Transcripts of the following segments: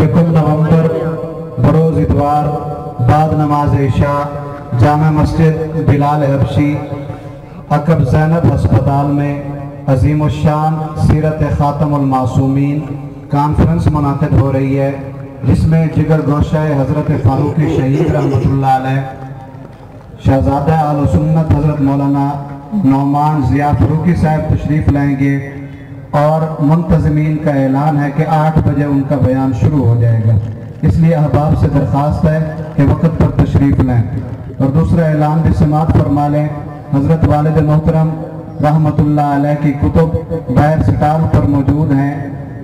یکم نومبر بروز اتوار بعد نماز عشاء جامع مسجد بلال حبشی عقب زینب ہسپتال میں عظیم الشان سیرت خاتم المعصومین کانفرنس منعقد ہو رہی ہے، جس میں جگر گوشہ حضرت فاروقی شہید رحمۃ اللہ علیہ، شہزادہ اہل سنت حضرت مولانا نعمان ضیاء فاروقی صاحب تشریف لائیں گے، اور منتظمین کا اعلان ہے کہ 8 بجے ان کا بیان شروع ہو جائے گا، اس لیے احباب سے درخواست ہے کہ وقت پر تشریف لیں۔ اور دوسرا اعلان بھی سماعت فرما لیں، حضرت والد محترم رحمۃ اللہ علیہ کی کتب باہر سٹال پر موجود ہیں،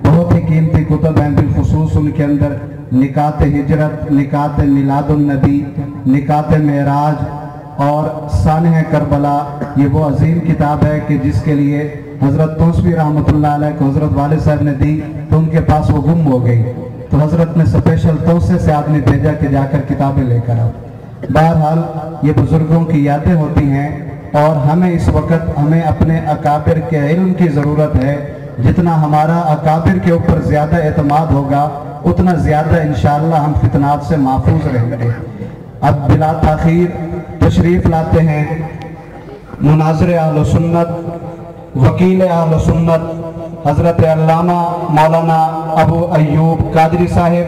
بہت ہی قیمتی کتب ہیں، بالخصوص ان کے اندر نکات ہجرت، نکات میلاد النبی، نکات معراج اور سانحہ کربلا۔ یہ وہ عظیم کتاب ہے کہ جس کے لیے حضرت توسوی رحمۃ اللہ علیہ کو حضرت والد صاحب نے دی تو ان کے پاس وہ گم ہو گئی، تو حضرت نے سپیشل توسے سے آدمی بھیجا کہ جا کر کتابیں لے کر آؤ۔ بہرحال یہ بزرگوں کی یادیں ہوتی ہیں، اور ہمیں اس وقت اپنے اکابر کے علم کی ضرورت ہے۔ جتنا ہمارا اکابر کے اوپر زیادہ اعتماد ہوگا اتنا زیادہ انشاءاللہ ہم فتنات سے محفوظ رہیں گے۔ اب بلا تاخیر تشریف لاتے ہیں مناظر اہل سنت، وکیل اہل سنت حضرت علامہ مولانا ابو ایوب قادری صاحب،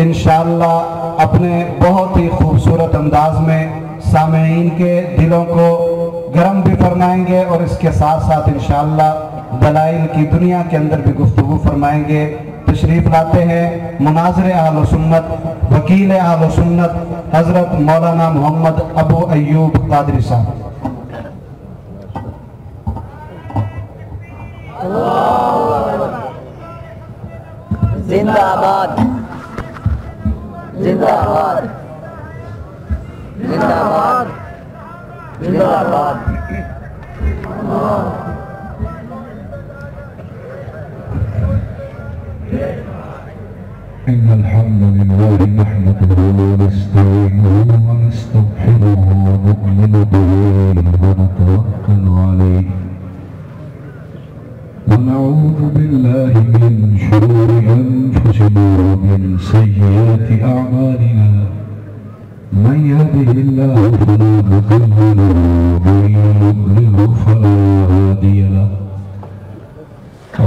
انشاءاللہ اپنے بہت ہی خوبصورت انداز میں سامعین کے دلوں کو گرم بھی فرمائیں گے، اور اس کے ساتھ ساتھ انشاءاللہ دلائل کی دنیا کے اندر بھی گفتگو فرمائیں گے۔ تشریف لاتے ہیں مناظر اہل سنت، وکیل اہل سنت حضرت مولانا محمد ابو ایوب قادری صاحب۔ زندہ آباد، زندہ آباد، زندہ آباد، زندہ آباد۔ إن الحمد لله نحمده ونستعينه ونستغفره ونؤمن به ونتوكل عليه ونعوذ بالله من شرور أنفسنا ومن سيئات أعمالنا، من يهده الله فلا مضل له ومن يضلل فلا هادي له،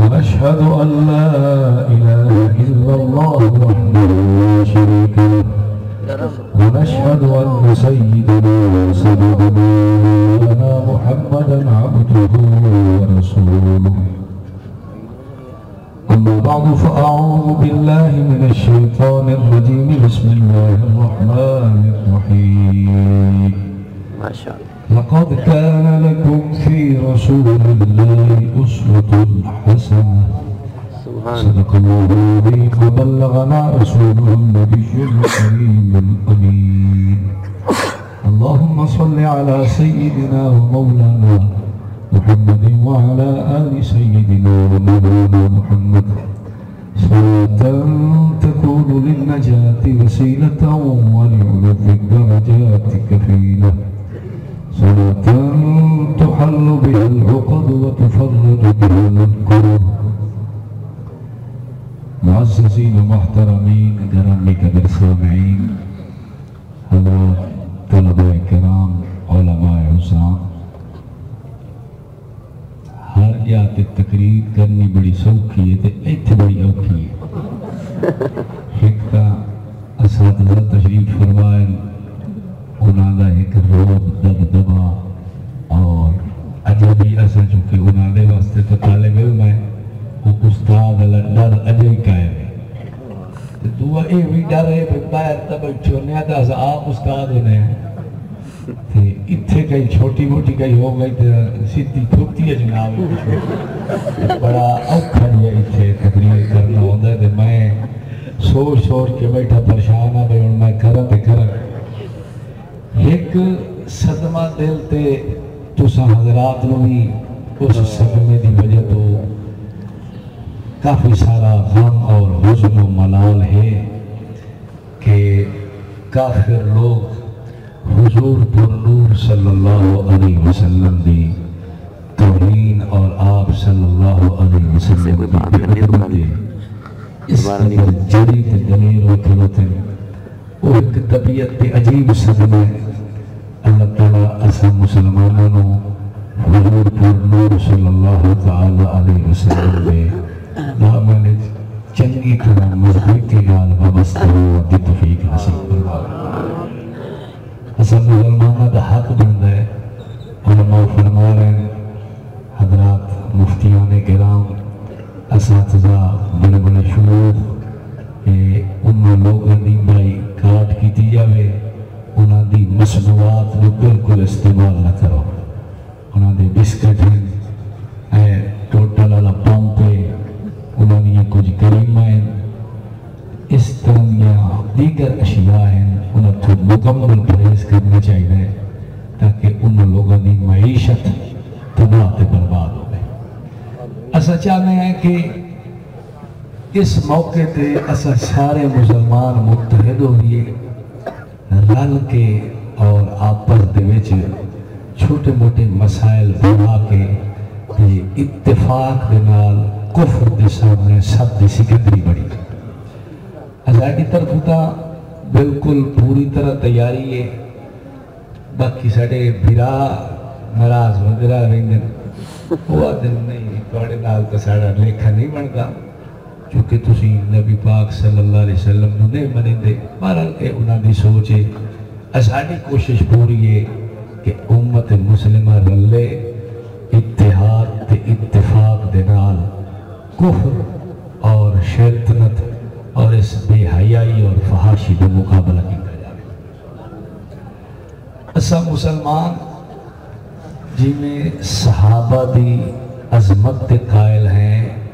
وأشهد أن لا إله إلا الله وحده لا شريك له، ونشهد أن سيدنا وسيدنا محمدا عبده ورسوله. أما بعد فأعوذ بالله من الشيطان الرجيم، بسم الله الرحمن الرحيم. ما شاء الله. لقد كان لكم في رسول الله أسوة حسنة. صدق الله العظيم وبلغنا رسوله النبي الكريم الأمين. اللهم صل على سيدنا ومولانا محمد وعلى آل سيدنا ومولانا محمد، صلاة تكون للنجاة وسيلة ولعلو الدرجات كفيلة، صلاة تحل بها العقد وتفرج بها الكرب. معززین و محترمین، گرامی قدر سامعین، حضرات طلبہ کرام، علماء حسام، ہر جات تقریر کرنی بڑی سوکھی ہے تے ایتھے بڑی اوکھی ہے۔ ایک تا اساتذہ تشریف فرمائیں، انہاں دا ایک روب دبدبا اور عجبی اثر، چونکہ انہاں دے واسطے تو طالب علم ہے، وہ استاد ڈر اجے قائم ہے، تو اے بھی ڈر ہے پہ باہر تب چھوڑنے آتا ہے آپ استاد ہونے ہیں، اتھے کئی چھوٹی موٹی کئی ہو گئی تو سیدھی تھوکتی ہے جناب، بڑا اوکھا ہے اتھے تقریر کرنا ہوتا ہے، میں سوچ کے بیٹھا پریشان ہوں بھئی میں کرا تے کرا۔ ایک صدمہ دل تے تساں حضرات نو بھی اس صدمے دی وجہ تو کافی سارا غم اور حزن و ملال ہے کہ کافر لوگ حضور پر نور صلی اللہ علیہ وسلم دی توہین اور آپ صلی اللہ علیہ وسلم کی خدمت اس قدر جری تے دلیر و کھلوتے ہیں وہ ایک طبیعت تے عجیب صدمہ ہے اللہ تعالیٰ اسا مسلمانوں حضور پر نور صلی اللہ تعالیٰ علیہ وسلم میں دامن چنگی طرح مضبوطی نال وابستہ ہوا دی توفیق حاصل فرمائے اسا مسلمانوں کا حق بنتا ہے علماء فرما رہے ہیں حضرات مفتیان کرام اساتذہ بڑے بڑے شیوخ ان لوگوں دی بائی کاٹ کی جاوے انہاں دی مصنوعات نو بالکل استعمال نہ کرو انہاں دے بسکٹ ہیں ٹوٹل والا پمپ ہے انہاں دی کچھ کریماں ہیں اس طرح یا دیگر اشیاء ہیں انہاں تو مکمل پرہیز کرنا چاہیے تاکہ ان لوگوں دی معیشت تباہ تے برباد ہو گئے اسا چاہتے ہیں کہ اس موقع تے اسا سارے مسلمان متحد ہوئے رل کے اور آپس دے وچ چھوٹے موٹے مسائل بنا کے اتفاق دے نال کفر دے سامنے سب دی سکندری بڑی ازادی طرف تا بالکل پوری طرح تیاری ہے باقی ساڑے بھرا ناراض وغیرہ رہندے وہ دن نہیں توڑے نال تو ساڑا لیکھا نہیں بنتا چونکہ تسی نبی پاک صلی اللہ علیہ وسلم نے منے دے بہرحال اے انہاں دی سوچ ہے اساڈی کوشش پوری ہے کہ امت مسلمہ رلے اتحاد تے اتفاق دے نال کفر اور شیطنت اور اس بے حیائی اور فحاشی دے مقابلہ کیتا جائے اسا مسلمان جی میں صحابہ دی عظمت دے قائل ہیں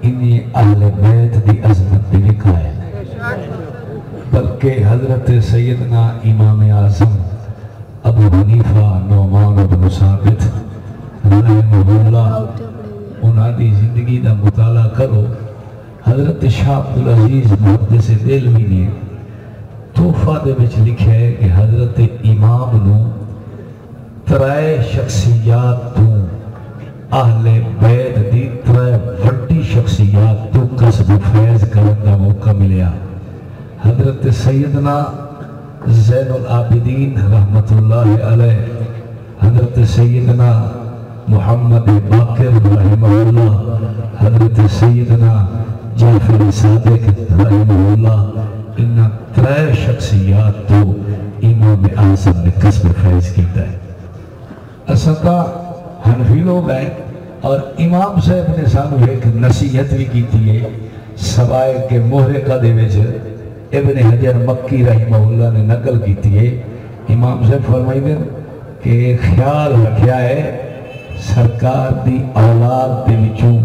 انہیں اہل بیت دی عظمت دی بھی قائل ہیں بلکہ حضرت سیدنا امام اعظم ابو حنیفہ نعمان بن ثابت رحمہ اللہ انہاں دی زندگی دا مطالعہ کرو حضرت شاہ عبدالعزیز محدث دہلوی نے تحفہ دے وچ لکھا ہے کہ حضرت امام نو ترائے شخصیات تو اہل بیت دی ترائے وڈی شخصیات تو قصب فیض کرن دا موقع ملیا حضرت سیدنا زین العابدین رحمت اللہ علیہ حضرت سیدنا محمد باقر رحمہ اللہ حضرت سیدنا جعفر صادق رحمہ اللہ انہا ترائے شخصیات تو امام اعظم نے قصب فیض کیتا ہے اسطا حنفی لوگ ہیں اور امام صاحب نے سانو ایک نصیحت بھی کی تھی سوائے کے محرقہ دے ویچے ابن حجر مکی رحمہ اللہ نے نقل کی تھی امام صاحب فرمائی دیں کہ خیال رکھیا ہے سرکار دی اولاد دے وچوں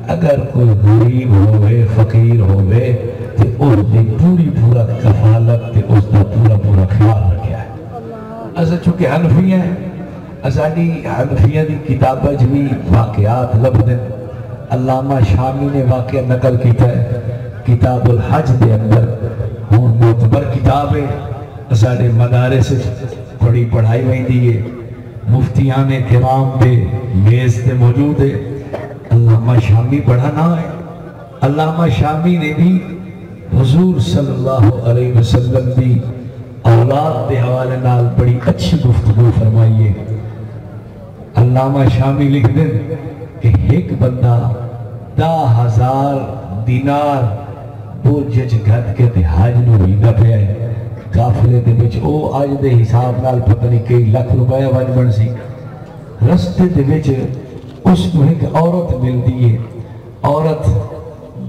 اگر کوئی غریب ہوئے فقیر ہوئے تو اس دی پوری پورا کفالت تے اس دا پورا خیال رکھیا ہے ایسا چونکہ حنفی ہیں ازادی حنفیہ دی کتابہ جوی واقعات لبدن علامہ شامی نے واقعہ نقل کیتا ہے کتاب الحج دے اندر ہون معتبر کتاب ہے ازادی مدارس بڑی پڑھائی ہوئی دیئے مفتیان کرام دے میز دے موجود ہے علامہ شامی پڑھا نہ ہے علامہ شامی نے بھی حضور صلی اللہ علیہ وسلم دی اولاد دے حوالے نال بڑی اچھی گفتگو فرمائیے علامہ شامی لکھ دیں کہ ایک بندہ 10,000 دینار بوجھ گھت کے حج نو ویندہ پہ ہے قافلے دے وچ او آج دے حساب نال پتہ نہیں کئی لاکھ روپے ون بن سی رستے دے وچ اس کو ایک عورت مل دیئے عورت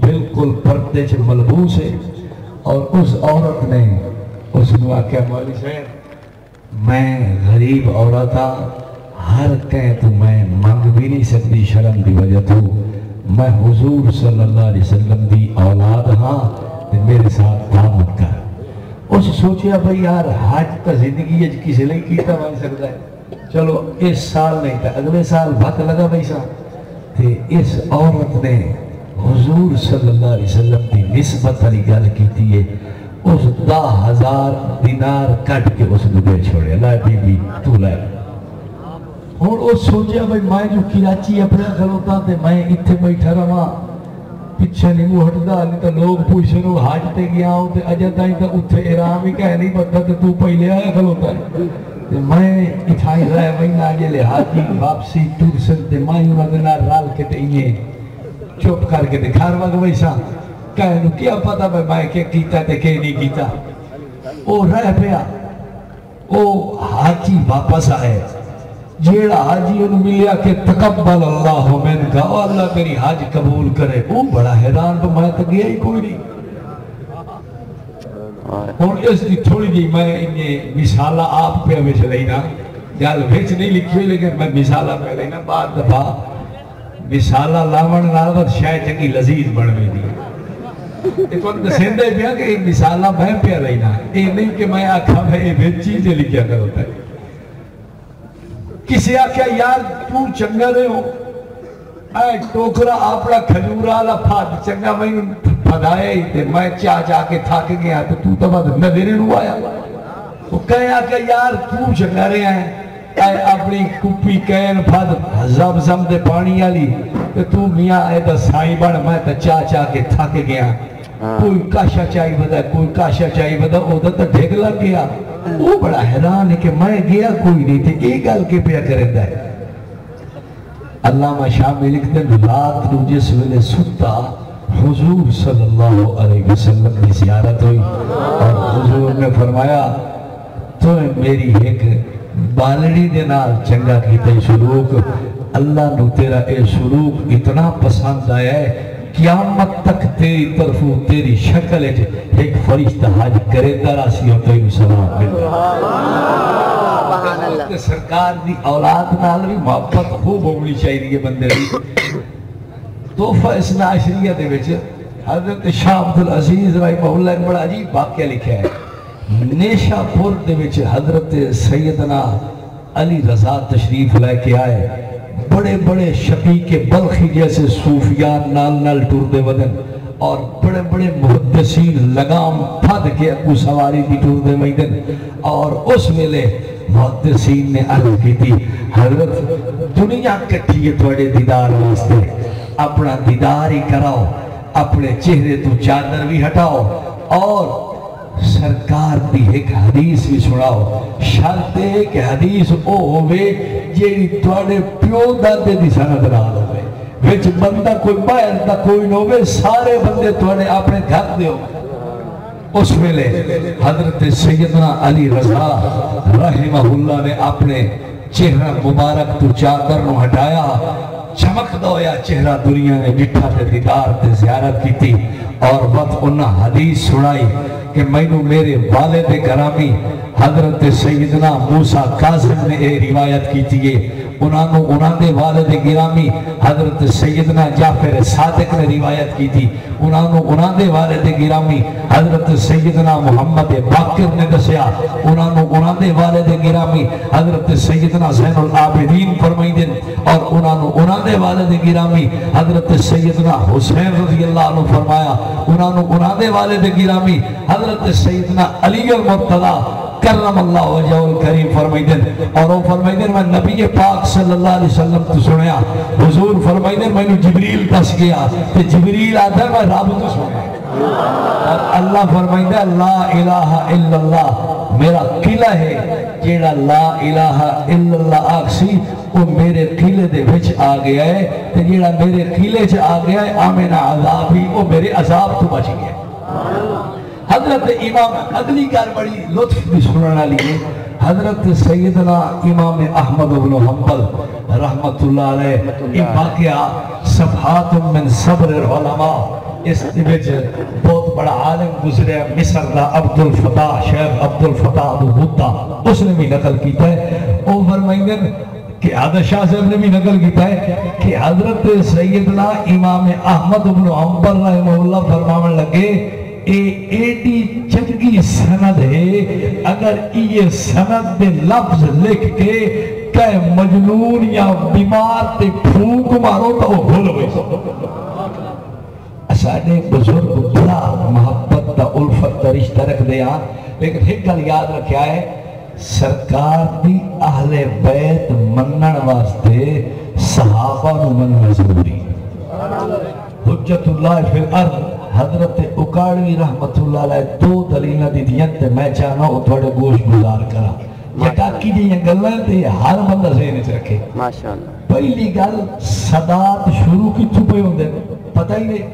بالکل پردے چ ملبوس ہے اور اس عورت نے اس کو آکھیا مولوی صاحب میں غریب عورت ہاں ہر کہیں تو میں مانگ بھی نہیں سکتی شرم دی وجہ تو میں حضور صلی اللہ علیہ وسلم دی اولاد ہاں میرے ساتھ دعوت کر اس سوچیا بھئی یار حج تا زندگی اج کسی لئے کیتا بن سکتا ہے چلو اس سال نہیں تھا اگلے سال بھت لگا بھئی سا تھے اس عورت نے حضور صلی اللہ علیہ وسلم دی نسبت علی گل کی تھی اس 10,000 دینار کٹ کے اس نے دے چھوڑے اللہ بی بی تو لائے ہوں وہ سوچیا بھائی میں جو کراچی اپنے کھلوتا تے میں اتنے بیٹھا رہا پیچھے نہیں وہ ہٹتا نہیں تو لوگ پوچھیں وہ حج تے گیا ہوں تے اجے تائیں تو اتنے ارام ہی کہہ نہیں پتا تے تو پہلے آیا کھلوتا ہے تے میں اٹھائی رہا مہینہ جلے حاجی واپسی ٹورسن تے میں انہوں نے رال کے تے یہ چپ کر کے تے گھر وقت ویسا کہنو کیا پتا بھائی میں کیا کیتا تے کہ نہیں کیتا وہ رہ پیا وہ حاجی واپس آئے جیڑا حاجی انہوں ملیا کہ تقبل اللہ من کا اللہ تیری حج قبول کرے وہ بڑا حیران تو میں تو گیا ہی کوئی نہیں اور اس دی تھوڑی دی میں انہیں مثالہ آپ پہ ہمیں چلینا جال بھیچ نہیں لکھی ہوئی لیکن میں مثالہ پہ لینا بعد دفعہ مثالہ لاون نالت شاید چنگی لذیذ بڑھ میں دی ایک وقت سندے پیا کہ مثالہ میں پہ لینا یہ نہیں کہ میں آکھا میں یہ بھیچ چیزیں لکھیا کر ہوتا ہے کسی آکھا یار تو چنگا رہے ہو اے ٹوکرا اپنا کھجورا لپھاد چنگا میں پھدائے ہی تھے میں چاہ کے تھاک گیا تو بعد نظریں نو آیا وہ کہے آکھا یار تو چنگا رہے ہیں اے اپنی کپی کین پھد زم دے پانی آلی تو میاں اے دا سائی بڑھ میں تا چاہ کے تھاک گیا کوئی کاشا چاہی بدا کوئی کاشا چاہی بدا او دا ڈھگ لگ گیا وہ بڑا حیران ہے کہ میں گیا کوئی نہیں تھے ایک گل کے پیا کرتا ہے علامہ شامی لکھتے ہیں رات نو جس ویلے ستا حضور صلی اللہ علیہ وسلم کی زیارت ہوئی اور حضور نے فرمایا تو میری ایک بالڑی دے نال چنگا کیتے سلوک اللہ نو تیرا اے سلوک اتنا پسند آیا ہے قیامت تک تیری طرفوں تیری شکل ہے ایک فرشتہ حج کرے دراسی ہوتا ہی سلام ملتا سرکار دی اولاد نال بھی محبت خوب ہوگلی چاہیے بندے دی توفہ اسنا عشریہ دے وچ حضرت شاہ عبدالعزیز رحمہ اللہ ایک بڑا عجیب واقعہ لکھا ہے نیشہ پور دے وچ حضرت سیدنا علی رضا تشریف لے کے آئے بڑے بڑے شفیق بلخی جیسے صوفیان نال ٹور دے ودن اور بڑے بڑے محدثین لگام پھد کے اکو سواری بھی ٹور دے ودن اور اس ویلے محدثین نے عرض کی تھی حضرت دنیا کٹھی ہے تھوڑے دیدار واسطے اپنا دیدار ہی کراؤ اپنے چہرے تو چادر بھی ہٹاؤ اور سرکار دی ایک حدیث بھی سناؤ شرط ہے کہ حدیث او ہوئے جیڑی توڑے پیو دادے دی سند رہا ہوئے وچ بندہ کوئی باہر دا کوئی نہ ہوئے سارے بندے توڑے اپنے گھر دے ہو اس ویلے حضرت سیدنا علی رضا رحمہ اللہ نے اپنے چہرہ مبارک تو چادر نو ہٹایا چمک دو یا چہرہ دنیا نے ڈٹھا تے دیدار تے زیارت کی تھی اور وقت انہا حدیث سنائی کہ میں نے میرے والد گرامی حضرت سیدنا موسیٰ کاظم نے اے روایت کی تھی انہوں نے والد گرامی حضرت سیدنا جعفر صادق نے روایت کی تھی انہوں نے والد گرامی حضرت سیدنا محمد باقر نے دسیا انہوں نے والد گرامی حضرت سیدنا زین العابدین فرمائی دن اور انہوں نے والد گرامی حضرت سیدنا حسین رضی اللہ عنہ فرمایا انہوں نے والد گرامی حضرت سیدنا علی المرتضی کرم اللہ وجہ الکریم فرمائی دن اور وہ فرمائی دن میں نبی پاک صلی اللہ علیہ وسلم تو سنیا حضور فرمائی دن میں نے جبریل دس گیا کہ جبریل آتا ہے میں رب تو سنیا اور اللہ فرمائی دن لا الہ الا اللہ میرا قلعہ ہے جیڑا لا الہ الا اللہ آکسی وہ میرے قلعے دے وچ آ گیا ہے تو جیڑا میرے قلعے چ آ گیا ہے آمین عذابی وہ میرے عذاب تو بچ گیا حضرت امام اگلی کار بڑی لطف بھی سننا لیے حضرت سیدنا امام احمد بن حنبل رحمت اللہ علیہ یہ واقعہ صفحات من صبر العلماء اس وچ بہت بڑا عالم گزرے مصر دا عبد الفتاح شیخ عبد الفتاح ابو بطہ اس نے بھی نقل کیتا ہے او فرمائیں کہ حضرت شاہ صاحب نے بھی نقل کیتا ہے کہ حضرت سیدنا امام احمد بن حنبل رحمہ اللہ فرمانے لگے ایڈی چنگی سند ہے اگر یہ سند دے لفظ لکھ کے کہ مجنون یا بیمار تے پھونک مارو تو وہ بھول ہوئی اسانے بزرگ بڑا محبت دا الفت دا رشتہ رکھ دیا لیکن ایک گل یاد رکھیا ہے سرکار دی اہل بیت منن واسطے صحابہ نو مننا ضروری. حجت اللہ فی الارض حضرت اکاڑوی رحمت اللہ علیہ دو دلیلہ دی دیت تے میں چاہنا ہوں تھوڑے گوش گزار کرا. یکاکی دی یہ گلیں تے ہر بندہ ذہن چ رکھے. ماشاءاللہ. پہلی گل سادات شروع کی چھپے ہوندے پتہ ہی نہیں.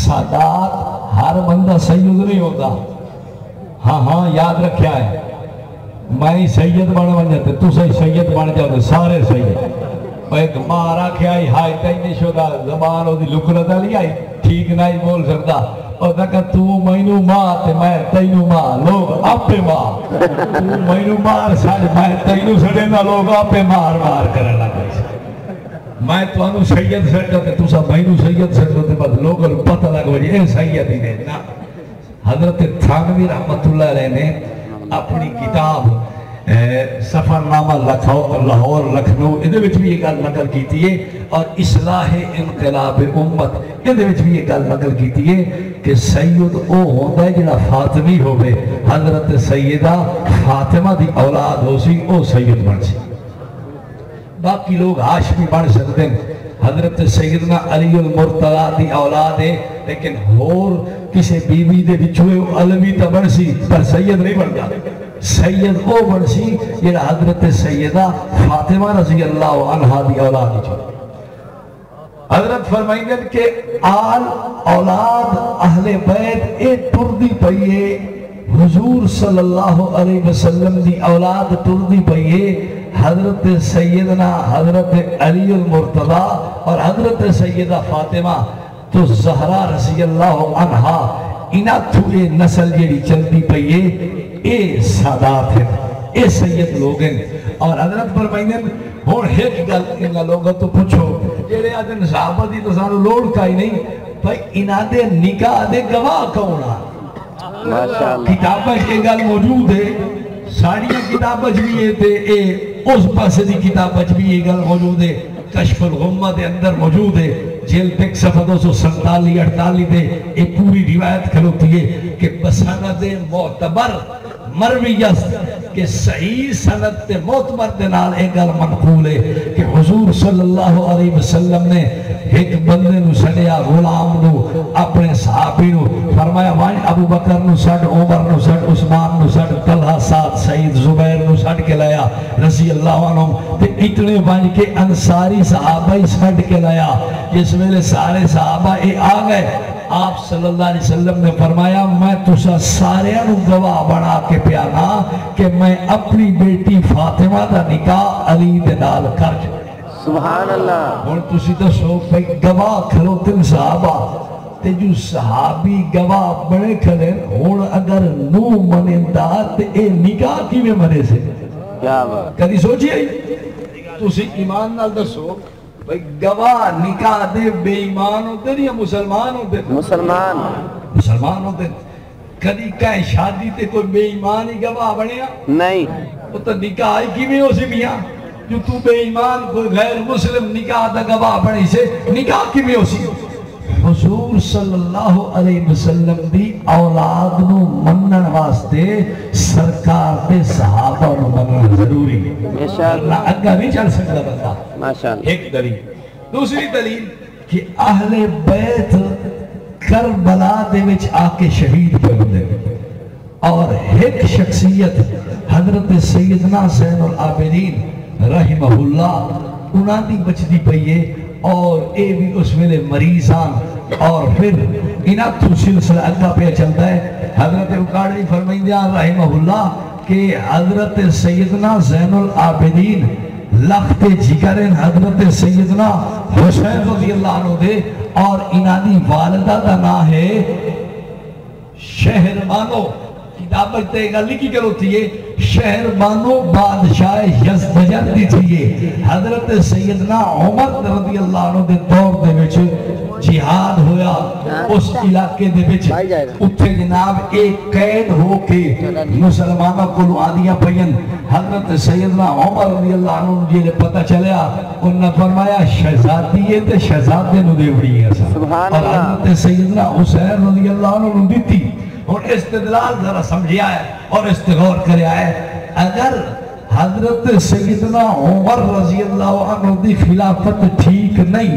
سادات ہر بندہ سید نہیں ہوتا. ہاں یاد رکھیا ہے میں سید بن جاتے تو سید بن جاتے سارے سید. ایک ماں رکھیا ہی ہائی تینی شدہ زبان ہو دی لکرت علی آئی ٹھیک نہیں بول سکتا اور تکا تو مینو ماں تے میں تینو ماں لوگ اپے ماں تو مینو مار ساڑ میں تینو سڑے نا لوگ اپے مار کرنے لگا. میں تو انو سید سڑتا تے تو سا مینو سید سڑتا تے بس لوگ پتہ لگا وجہ اے سید ہی نہیں نا. حضرت تھانوی رحمت اللہ علیہ نے اپنی کتاب سفر نامہ لاہور لکھنؤ ادھے وچ بھی یہ گل نقل کیتی ہے اور اصلاح انقلاب امت ادھے وچ بھی یہ گل نقل کیتی ہے کہ سید او ہوتا ہے جنہا فاطمی ہوئے. حضرت سیدہ فاطمہ دی اولاد ہو سی او سید بن سی. باقی لوگ ہاشمی بن سکتے ہیں. حضرت سیدنا علی المرتضیٰ دی اولاد ہے لیکن اور کسی بیوی دے بچوئے علوی تا بن سی پر سید نہیں بن گا. سید او بن سی یہ حضرت سیدہ فاطمہ رضی اللہ عنہ دی اولاد چھو. حضرت فرمائیں کہ آل اولاد اہل بیت اے ٹردی پئیے حضور صلی اللہ علیہ وسلم دی اولاد ٹردی پئیے. حضرت سیدنا حضرت علی المرتضیٰ اور حضرت سیدہ فاطمہ تو زہرا رضی اللہ عنہ انہا تو اے نسل جیڑی چلتی پئیے اے سادات ہیں اے سید لوگ ہیں. اور حضرت فرمائیں اور ایک گل انہا لوگا تو پوچھو جیڑے آدھن صحابہ دی تو سانو لوڑ کائی نہیں بھائی انہا دے نکاح دے گواہ کونا. کتابہ کے گل موجود ہے ساڑیاں کتابہ بھی ہے تے اے اس پاسے دی کتابہ بھی یہ گل موجود ہے. کشف الغمہ دے اندر موجود ہے جیل تک صفحہ 247-48 دے ایک پوری روایت کھلوتی ہے کہ بسند معتبر مرویست کہ صحیح سند تے معتبر دنال ایک گل منقول ہے کہ حضور صلی اللہ علیہ وسلم نے ایک بندے نو سڑیا غلام نو اپنے صحابی نو فرمایا وائن ابو بکر نو سڑ عمر نو سڑ عثمان نو سڑ طلحہ سعد سعید زبیر نو سڑ کے لیا رضی اللہ عنہ تے اتنے وائن کے انصاری صحابہ ہی سڑ کے لیا. جس ویلے سارے صحابہ اے آ گئے آپ صلی اللہ علیہ وسلم نے فرمایا میں تسا سارے انو گواہ بنا کے پیانا کہ میں اپنی بیٹی فاطمہ دا نکاح علی دے نال کر جائے. سبحان اللہ. اور تسی تو سو پہ گواہ کھلو تن صحابہ تے جو صحابی گواہ بڑے کھلے اور اگر نو منندہ تے اے نکاح کی میں منے سے کیا بات کدی سوچی آئی تسی ایمان نال دسو بھئی گواہ نکاح دے بے ایمان ہوتے یا مسلمان ہوتے؟ مسلمان ہوتے. کدی کہیں شادی تے کوئی بے ایمان ہی گواہ بنیا نہیں وہ تو نکاح ہی کی میں ہو سی میاں جو تو بے ایمان کوئی غیر مسلم نکاح دا گواہ بنی سے نکاح کی میں ہو سی. حضور صلی اللہ علیہ وسلم دی اولاد نو منن واسطے سرکار دے صحابہ نو منن ضروری ہے. اللہ اگا نہیں چل سکتا بندہ. ایک دلیل. دوسری دلیل کہ اہل بیت کربلا دے وچ آ کے شہید پہ ہوندے اور ایک شخصیت حضرت سیدنا زین العابدین رحمہ اللہ انہاں دی بچدی پئیے اور اے بھی اس ویلے مریضان اور پھر انہاں تو سلسلہ اگا پہ چلتا ہے. حضرت اکاڑی فرمائندیان رحمہ اللہ کہ حضرت سیدنا زین العابدین لخت جگرین حضرت سیدنا حسین رضی اللہ عنہ دے اور انہاں دی والدہ دا نا ہے شہر بانو. کتابت تے گا لکھی کر ہوتی ہے شہر بانو بادشاہ یزدجر دی تھیے. حضرت سیدنا عمر رضی اللہ عنہ دے دور دے وچ جہاد ہویا اس علاقے دے وچ اتھے جناب ایک قید ہو کے مسلمانوں کو آدیاں پہین. حضرت سیدنا عمر رضی اللہ عنہ جیلے پتہ چلیا انہوں نے فرمایا شہزادی ہے تے شہزادے نو دیوڑی ہے اور حضرت سیدنا حسین رضی اللہ عنہ دیتی. اور استدلال ذرا سمجھیا ہے اور استغور کریا ہے اگر حضرت سیدنا عمر رضی اللہ عنہ دی خلافت ٹھیک نہیں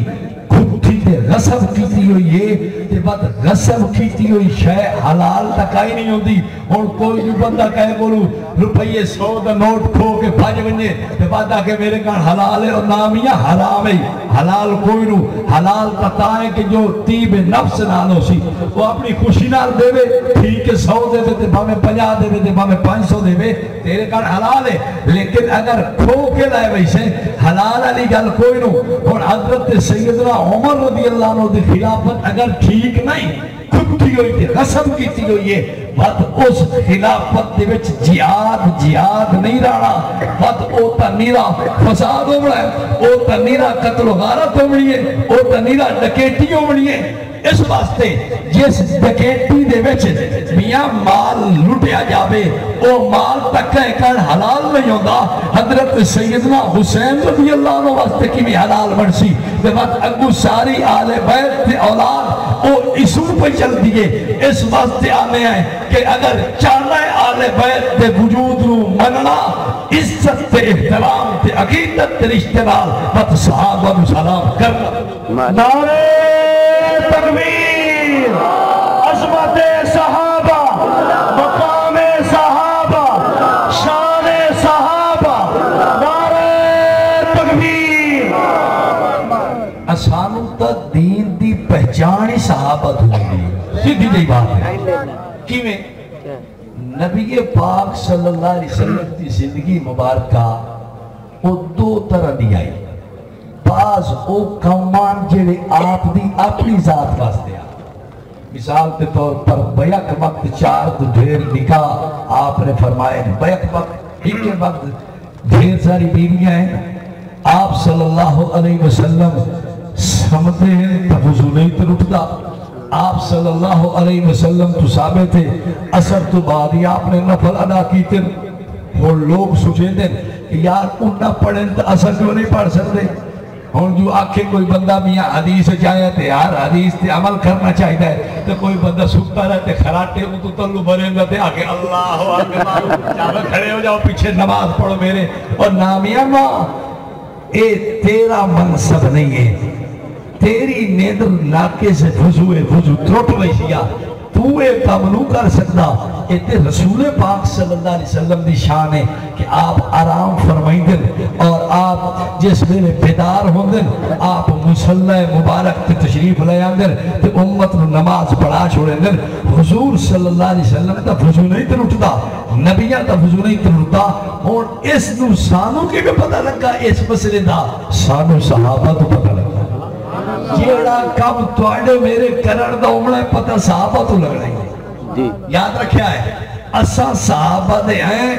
کھٹی تے غصب کیتی ہوئی ہے تے بعد غصب کیتی ہوئی شے حلال تکائی نہیں ہوتی اور کوئی جو بندہ کہے بولو روپیے 100 دا نوٹ کھو کے بھاج بنجے تے بعد آکے میرے کان حلال ہے اور نامیہ حرام ہے حلال کوئی نو حلال تتائیں کہ جو طیب نفس نالو سی وہ اپنی خوشی نال دے وے ٹھیک ہے 100 دے وے تے بھامیں 50 دے وے تے بھامیں 500 دے وے تیرے کان حلال ہے لیکن اگر کھو کے لائے ویسے حلال علی گل کوئی نو اور حضرت سیدنا عمر رضی اللہ عنہ دی خلافت اگر ٹھیک نہیں کھٹی ہوئی تھی غصب کیتی ہوئی ہے بات اس خلافت دے وچ جہاد نہیں رہا بات اوتا نیرا فساد ہو رہا ہے اوتا نیرا قتل و غارت ہو رہی ہے اوتا نیرا ڈکیٹی ہو رہی ہے اس واسطے جس ڈکیٹی دے وچ میاں مال لٹیا جاوے او مال تک کر حلال نہیں ہوتا حضرت سیدنا حسین رضی اللہ عنہ واسطے کی بھی حلال بنسی دے وقت اگو ساری آل بیت تے اولاد او اسو پہ چل دیئے اس واسطے آنے ہیں کہ اگر چاہنا ہے آل بیت تے وجود نو مننا عزت تے احترام تے عقیدت تے رشتہ نال بات صحابہ نو سلام کرنا نعرہ تکبیر عظمت صحابہ مقام صحابہ شان صحابہ نعرہ تکبیر اسانو تا دین دی پہچانی صحابہ دھوندی ہے سیدھی دی بات ہے کیویں نبی پاک صلی اللہ علیہ وسلم کی زندگی مبارکہ وہ دو طرح دی آئی بعض او کمان جڑے آپ دی اپنی ذات واسطے آ مثال کے طور پر بیک وقت 4 تو ڈھیر نکاح آپ نے فرمائے بیک وقت ایک وقت ڈھیر ساری بیویاں ہیں آپ صلی اللہ علیہ وسلم سمجھتے ہیں تفضو نہیں تو رکھتا آپ صلی اللہ علیہ وسلم تو ثابت تھے اثر تو بعد ہی آپ نے نفل ادا کی تھے اور لوگ سوچے تھے کہ یار ان نہ پڑھیں تو اثر کیوں نہیں پڑھ سکتے اور جو آنکھیں کوئی بندہ میاں حدیث چاہے تھے یار حدیث تے عمل کرنا چاہیے ہے تو کوئی بندہ سکتا رہتے کھراٹے ہوں تو تلو بھریں گا تے آکے اللہ اکبر چاہے کھڑے ہو جاؤ پیچھے نماز پڑھو میرے اور نامیاں ماں اے تیرا منصب نہیں ہے تیری نیدر ناکے سے وضو ترٹ ویسیا تو اے کام نو کر سکتا اے تے رسول پاک صلی اللہ علیہ وسلم دی شان ہے کہ آپ آرام فرمائیں دن اور آپ جس ویلے بیدار ہوں دن آپ مصلی مبارک تے تشریف لے آندر تے امت نو نماز پڑھا چھوڑیں دن حضور صلی اللہ علیہ وسلم تا وضو نہیں تے اٹھتا نبیاں تا وضو نہیں تے اٹھتا اور اس نو سانوں کے بھی پتہ لگا اس مسئلے دا سانوں صحابہ تو پتہ لگا جیڑا کم توڑے میرے کرن دا عملہ پتہ صحابہ تو لگ رہی ہے یاد رکھیا ہے اساں صحابہ دے ہیں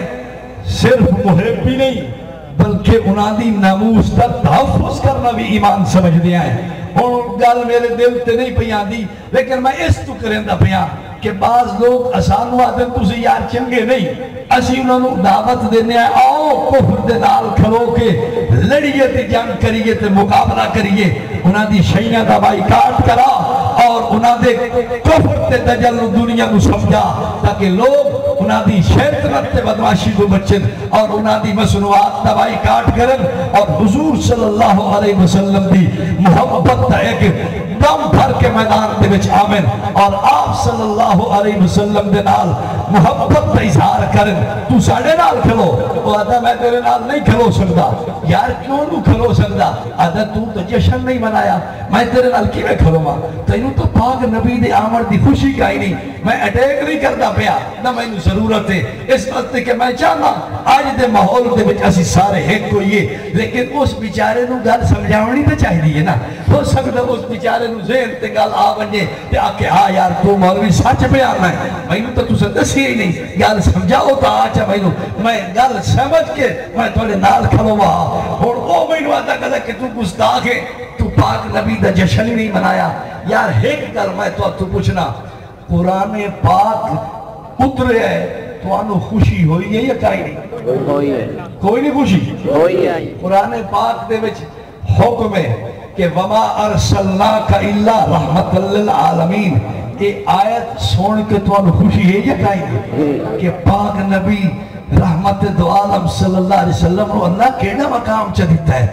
صرف محب بھی نہیں بلکہ انہاں دی ناموس دا تحفظ کرنا بھی ایمان سمجھ دیا ہے اور گل میرے دل تے نہیں پیان دی لیکن میں اس تو کریں دا پیان کہ بعض لوگ آسانو آتے ہیں تُسی یار چنگے نہیں اسی انہوں نے دعوت دینے ہیں آؤ کفر دے نال کھلو کے لڑیے تے جنگ کریے تے مقابلہ کریے انہاں دی شیعہ دا بائی کاٹ کرا اور انہاں دے کفر تے تجلو دنیا کو سمجھا تاکہ لوگ انہاں دی شیطنت تے بدماشی کو بچن اور انہاں دی مصنوعات دا بائی کاٹ کرن اور حضور صلی اللہ علیہ وسلم دی محبت تا ایک دم بھر کے میدان دے وچ آمن اور آپ صلی اللہ علیہ وسلم دے نال محبت کا اظہار کرن تو ساڑھے نال کھلو وہ آدھا میں تیرے نال نہیں کھلو سکتا یار کیوں نو کھلو سکتا آدھا تو جشن نہیں منایا میں تیرے نال کی میں کھلو ماں تینوں تو پاک نبی دے آمد دی خوشی کا ہی نہیں میں اٹیک نہیں کرتا پیا نہ میں نو ضرورت ہے اس وقت کہ میں چاہنا آج دے ماحول دے وچ اسی سارے ایک کوئی ہے لیکن اس بیچارے نو گل سمجھاونی تو چاہیے نا ہو سکتا اس بیچارے نو ذہن تے گل آ بنجے تے آکے ہاں یار تو مولوی سچ بیان ہے میں نو تو تسے دسی ہی نہیں گل سمجھاؤ تا آچا میں گل سمجھ کے میں تھوڑے نال کھلوا اور وہ میں نو آتا کہتا کہ تو گستاخ ہے تو پاک نبی دا جشن نہیں منایا یار ایک گل میں تو پوچھنا قرآن پاک اترے ہے تو آنو خوشی ہوئی ہے یا کائی نہیں ہوئی ہے کوئی نہیں خوشی ہوئی ہے قرآن پاک دے وچ حکم ہے کہ وَمَا أَرْسَلْنَاكَ إِلَّا رَحْمَةً لِلْعَالَمِينَ یہ آیت سن کے تو خوشی ہے یا کہیں کہ پاک نبی رحمت دو عالم صلی اللہ علیہ وسلم کو اللہ کیڑا مقام چاہتا ہے.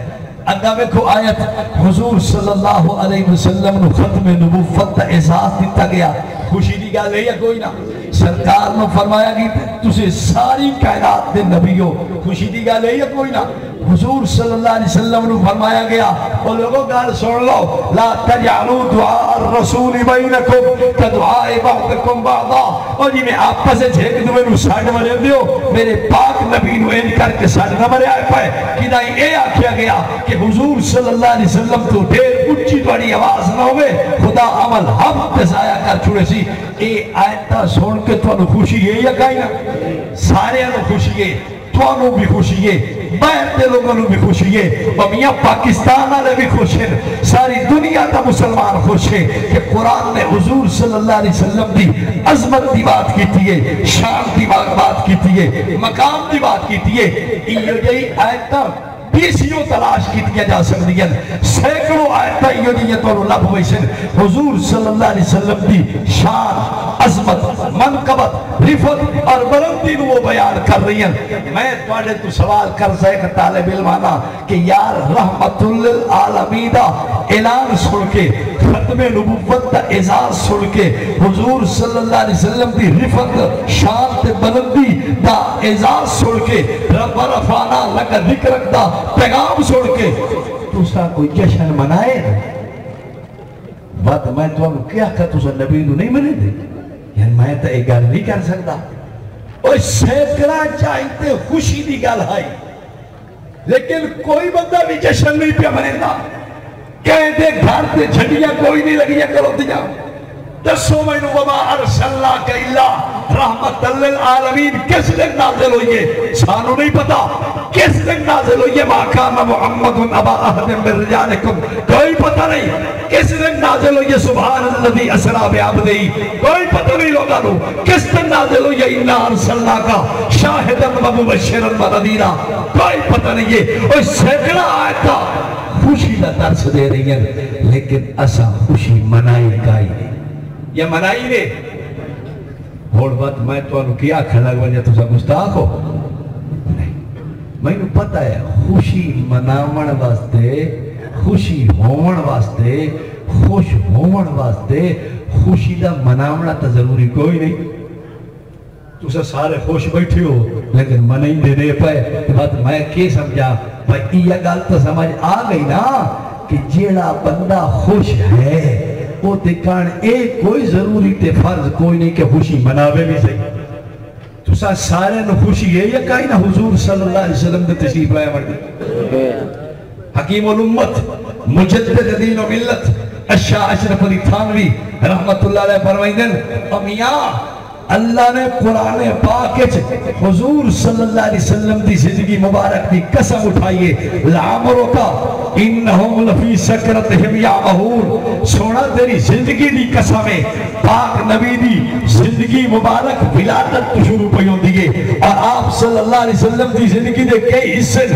اگا ویکھو آیت حضور صلی اللہ علیہ وسلم نے ختم نبوت کا اعزاز دیتا گیا. خوشی دی گل ہے یا کوئی نہ؟ سرکار نے فرمایا کہ تسے ساری کائنات دے نبی ہو. خوشی دی گل ہے یا کوئی نہ؟ حضور صلی اللہ علیہ وسلم نے فرمایا گیا اور لوگوں گل سن لو لا تجعلوا دعاء الرسول بینکم کدعاء بعضکم بعضا. اور جی میں آپس سے جھیک دو میں ساڑھ مرے دیو میرے پاک نبی نو ان کر کے ساڑھ نہ مرے آئے پائے کہ نہ یہ آکھیا گیا کہ حضور صلی اللہ علیہ وسلم تو دیر اچھی توڑی آواز نہ ہوئے خدا عمل ہم تزایا کر چھوڑے سی. اے آیتہ سن کے تو خوشی ہے یا کہیں نہ؟ سارے انہوں خوشی ہے، تو انہوں بھی خوشی ہے، باہر دے لوگوں بھی خوشی ہے، اور میاں پاکستان والے بھی خوش ہیں، ساری دنیا کا مسلمان خوش ہے کہ قرآن نے حضور صلی اللہ علیہ وسلم دی عظمت دی بات کیتی ہے، شان دی بات کیتی ہے، مقام دی بات کیتی ہے. یہ جئی آیتہ بیسیوں تلاش کیتیا جا سکتی ہیں، سینکڑوں آیتیں یہ دیئے تو لب ویسن حضور صلی اللہ علیہ وسلم دی شان، عظمت، منقبت، رفت اور بلندی وہ بیان کر رہی ہیں. میں توڑے تو سوال کر سکتا طالب علمانا کہ یار رحمت للعالمین دا اعلان سن کے ختم نبوت دا اعزاز سن کے حضور صلی اللہ علیہ وسلم دی رفت، شان تے بلندی دا اعزاز سن کے رب رفانا لگا ذکرک دا پیغام سن کے تو سا کوئی جشن منائے نا بات میں تو انہوں کیا کہ تو سا نبی نو نہیں منے دے یعنی میں تو ایک گل نہیں کر سکتا. اور سینکڑا چاہتے خوشی دی گل آئی لیکن کوئی بندہ بھی جشن نہیں پیا منے دا. کہیں دے گھر تے جھڑیاں کوئی نہیں لگیا کرو دیا دسو میں نو وما ارسلنا کا اللہ رحمت للعالمین کس دن نازل ہوئیے سانو نہیں پتا کس دن نازل ہوئیے ما کان محمد ابا احد من رجالکم کوئی پتا نہیں کس دن نازل ہوئیے سبحان الذی اسری بعبدہ کوئی پتا نہیں لوگا نو کس دن نازل ہوئیے انا ارسلنا کا شاہدا و مبشرا و نذیرا کوئی پتا نہیں ہے. اور سینکڑا آیتا خوشی کا درس دے رہی ہیں لیکن اسا خوشی منائی گائی یا منائی دے اور بات میں تو انہوں کیا کھڑا وجہ تو سا گستاخ ہو نہیں. میں نے پتا ہے خوشی مناون واسطے خوشی ہون واسطے خوش ہون واسطے خوشی دا مناونا تا ضروری کوئی نہیں. تو سا سارے خوش بیٹھے ہو لیکن منائی دے دے پائے بات میں کی سمجھا بھائی یہ گل تو سمجھ آ گئی نا کہ جیڑا بندہ خوش ہے وہ دکھان ایک کوئی ضروری تے فرض کوئی نہیں کہ خوشی مناوے بھی صحیح. تو سارے نو خوشی ہے یا کہیں نہ حضور صلی اللہ علیہ وسلم نے تشریف لائے مردی حکیم الامت مجدد دین و ملت الشاہ اشرف علی تھانوی رحمت اللہ علیہ فرمائدن امیاں اللہ نے قرآن پاک حضور صلی اللہ علیہ وسلم دی زندگی مبارک دی قسم اٹھائیے لعمرو کا انہم لفی سکرتہم یعمہون سونا تیری زندگی دی قسمیں پاک نبی دی زندگی مبارک ولادت شروع پیوں دیئے اور آپ صلی اللہ علیہ وسلم دی زندگی دے کئی حصے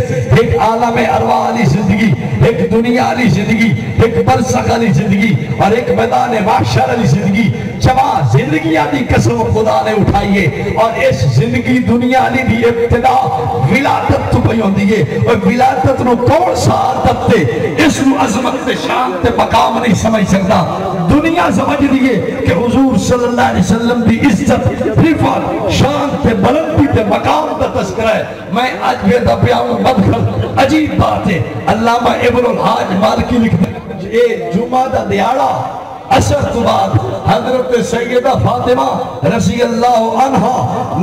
ایک عالم ارواح علی زندگی ایک دنیا علی زندگی ایک برزخ علی زندگی اور ایک میدان محشر علی زندگی جمع زندگی آدھی قسم خدا نے اٹھائیے اور اس زندگی دنیا علی دی ابتدا ولادت تو پیوں دیئے اور ولادت نو کون سا عادت تے اس نو عظمت تے شان تے مقام نہیں سمجھ سکتا. دنیا سمجھ دیئے کہ حضور صلی اللہ علیہ وسلم دی عزت رفعت شان تے بلندی تے مقام تے تذکرہ ہے. میں آج بھی دبیاؤں مدخل عجیب بات ہے علامہ ابن الحاج مالکی لکھتے اے جمعہ دا دیاڑا اثر تو بعد حضرت سیدہ فاطمہ رضی اللہ عنہ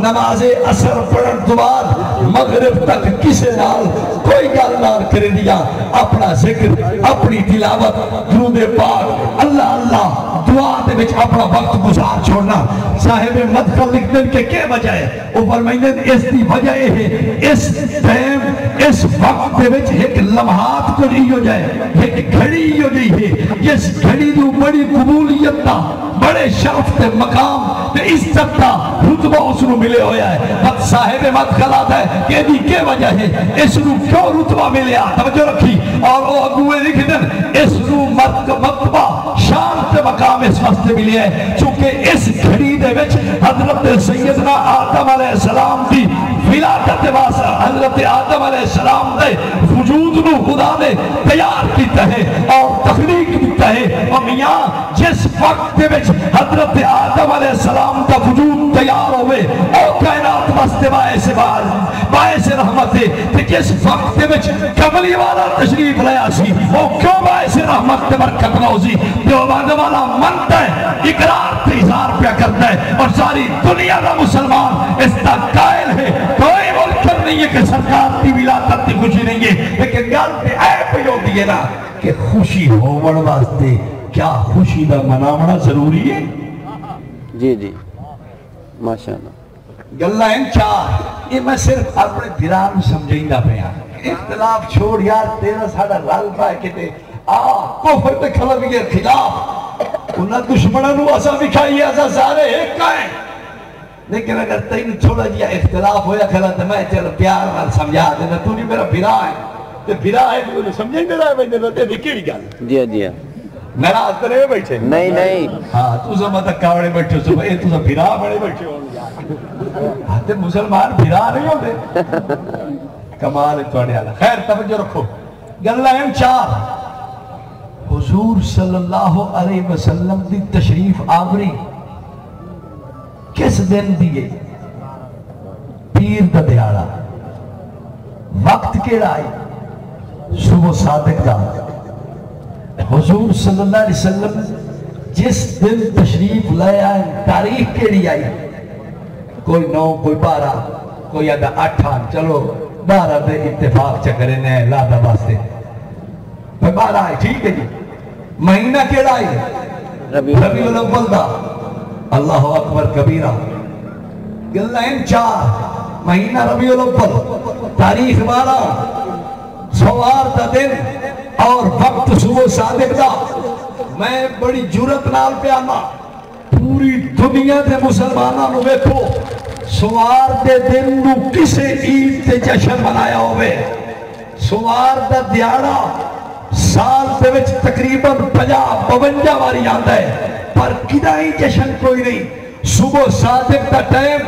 نماز اثر پڑھن تو بعد مغرب تک کسے نال کوئی گل نال کر دیا اپنا ذکر اپنی تلاوت درود پاک اللہ اللہ دعا دے وچ اپنا وقت گزار چھوڑنا. صاحب مدخل لکھتے ہیں کہ کیا وجہ ہے وہ فرمائیں اس دی وجہ ہے اس ٹائم اس وقت دے وچ ایک لمحات کو نہیں ہو جائے ایک گھڑی ہو جئی ہے اس گھڑی دو بڑی قبولیت تا بڑے شرف تے مقام تے عزت تا رتبہ اس نو ملے ہویا ہے. بس صاحب مدخل آتا ہے کہ دی کیا وجہ ہے اس نو کیوں رتبہ ملے توجہ رکھی اور وہ اگوے لکھ دن اس نو مرتبہ شان تے مقام اس واسطے ملے ہے چونکہ اس گھڑی دے وچ حضرت سیدنا آدم علیہ السلام دی ولادت واسطے حضرت آدم علیہ السلام دے وجود نو خدا نے تیار کیتا ہے اور تخلیق کیتا ہے اور میاں جس وقت دے وچ حضرت آدم علیہ السلام دا وجود تیار ہوئے او کائنات واسطے باعث رحمت ہے کہ جس وقت دے وچ کملی والا تشریف لیا سی وہ کیوں باعث رحمت تے برکت نہ ہو سی دیوبند والا منتا ہے اقرار تے اظہار پیا کرتا ہے اور ساری دنیا کا مسلمان اس کا قائل ہے کوئی منکر نہیں ہے کہ سرکار کی ولادت کی خوشی نہیں ہے لیکن گل تے اے پئی ہوندی ہے نا کہ خوشی ہون واسطے کیا خوشی دا مناونا ضروری ہے جی جی ماشاءاللہ گلہ ان چار یہ میں صرف اپنے بھران سمجھائیندہ پیا اختلاف چھوڑ یار تیرا ساڑا رل پائے کہتے کفر تے کھلوی خلاف انہاں دشمنوں نو اسا دکھائیے اسا سارے ایک کائیں لیکن اگر تین تھوڑا جیا اختلاف ہویا کھلا تو میں چل پیار نال سمجھا دینا تو نہیں میرا بھرا ہے تے بھرا ہے تو سمجھے نہیں رہا ہے میں تے کیڑی گل جی جی میرا اترے بیٹھے نہیں ہاں تو سب تک کاوڑے بیٹھے سو اے تو سب بھرا بڑے بیٹھے ہوں گے تے مسلمان بھرا نہیں ہوتے کمال توڑے والا خیر توجہ رکھو گلا ایم چار حضور صلی اللہ علیہ وسلم دی تشریف آوری کس دن دیئے پیر دا دیارہ وقت کیڑا آئی صبح صادق دا حضور صلی اللہ علیہ وسلم جس دن تشریف لے آئے تاریخ کیڑی آئی کوئی 9 کوئی 12 کوئی آدھا 8 چلو 12 دے اتفاق چکرے نے لادہ باستے 12 آئی ٹھیک ہے جی مہینہ کیڑا آئی ربیع الاول دا اللہ اکبر کبیرہ گلہ ان 4 مہینہ ربیع الاول تاریخ 12 سوار دا دن اور وقت صبح صادق دا میں بڑی جرت نال پہ آنا پوری دنیا دے مسلمانہ نو بیکھو سوار دے دن نو کسے عید تے جشن منایا ہوئے سوار دا دیارہ سال دے وچ تقریباً 50-52 واری آندا ہے پر کدائی جشن کوئی نہیں صبح صادق دا ٹائم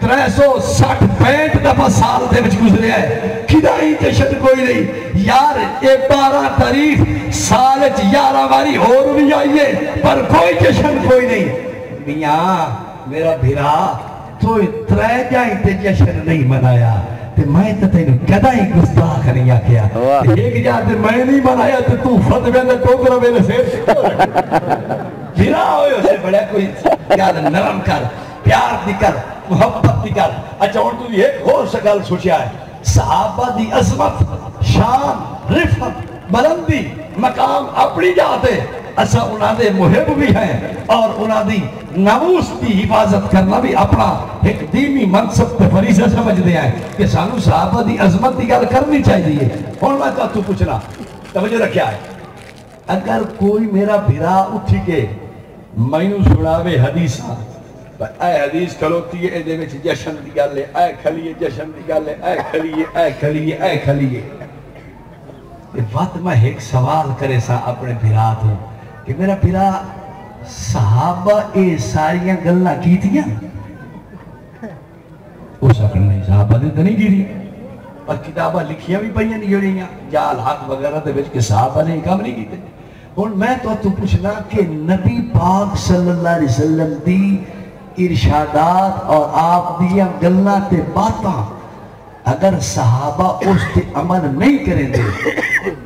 360-65 دفعہ سال دے وچ گزرے ہے کدائی جشن کوئی نہیں یار اے 12 تاریخ سال وچ 11 واری اور بھی آئیے پر کوئی جشن کوئی نہیں میاں میرا بھرا تو 3 جائیں تے جشن نہیں منایا تے میں تے تینوں کدائی گستاخ نہیں آکھیا ایک جا تے میں نہیں منایا تے تو فتوے نے ٹوکرا میرے سیر بھرا ہوئے اسے بڑا کوئی یاد نرم کر پیار دی کر محبت دی کر اچھا اور تو ایک اور سگل سوچیا ہے صحابہ دی عظمت شان رفت بلندی مقام اپنی جاتے ایسا انہاں دے محب بھی ہیں اور انہاں دی ناموس کی حفاظت کرنا بھی اپنا ایک دینی منصب تے فریضہ سمجھ دیا ہے کہ سانو صحابہ دی عظمت دی گل کرنی چاہیے اور میں تو پوچھنا توجہ رکھیا ہے اگر کوئی میرا بھرا اٹھی کے مینوں سناوے حدیثاں اے حدیث کھلوتی ہے دے وچ جشن دی گل ہے اے کھلیے جشن دی گل ہے اے کھلیے اے کھلیے اے کھلیے یہ بات میں ایک سوال کرے سا اپنے بھرا تو کہ میرا بھرا صحابہ اے ساریاں گلنا کی تھیاں ہو سکتا نہیں صحابہ نے تو نہیں کی رہی پر کتابہ لکھیاں بھی پہیاں نہیں جڑی ہیں جال حق وغیرہ دے وچ کہ صحابہ نے کام نہیں کی تھے اور میں تو پوچھنا کہ نبی پاک صلی اللہ علیہ وسلم دی ارشادات اور آپ دیا گلنا تے باتاں اگر صحابہ اس تے عمل نہیں کریں دے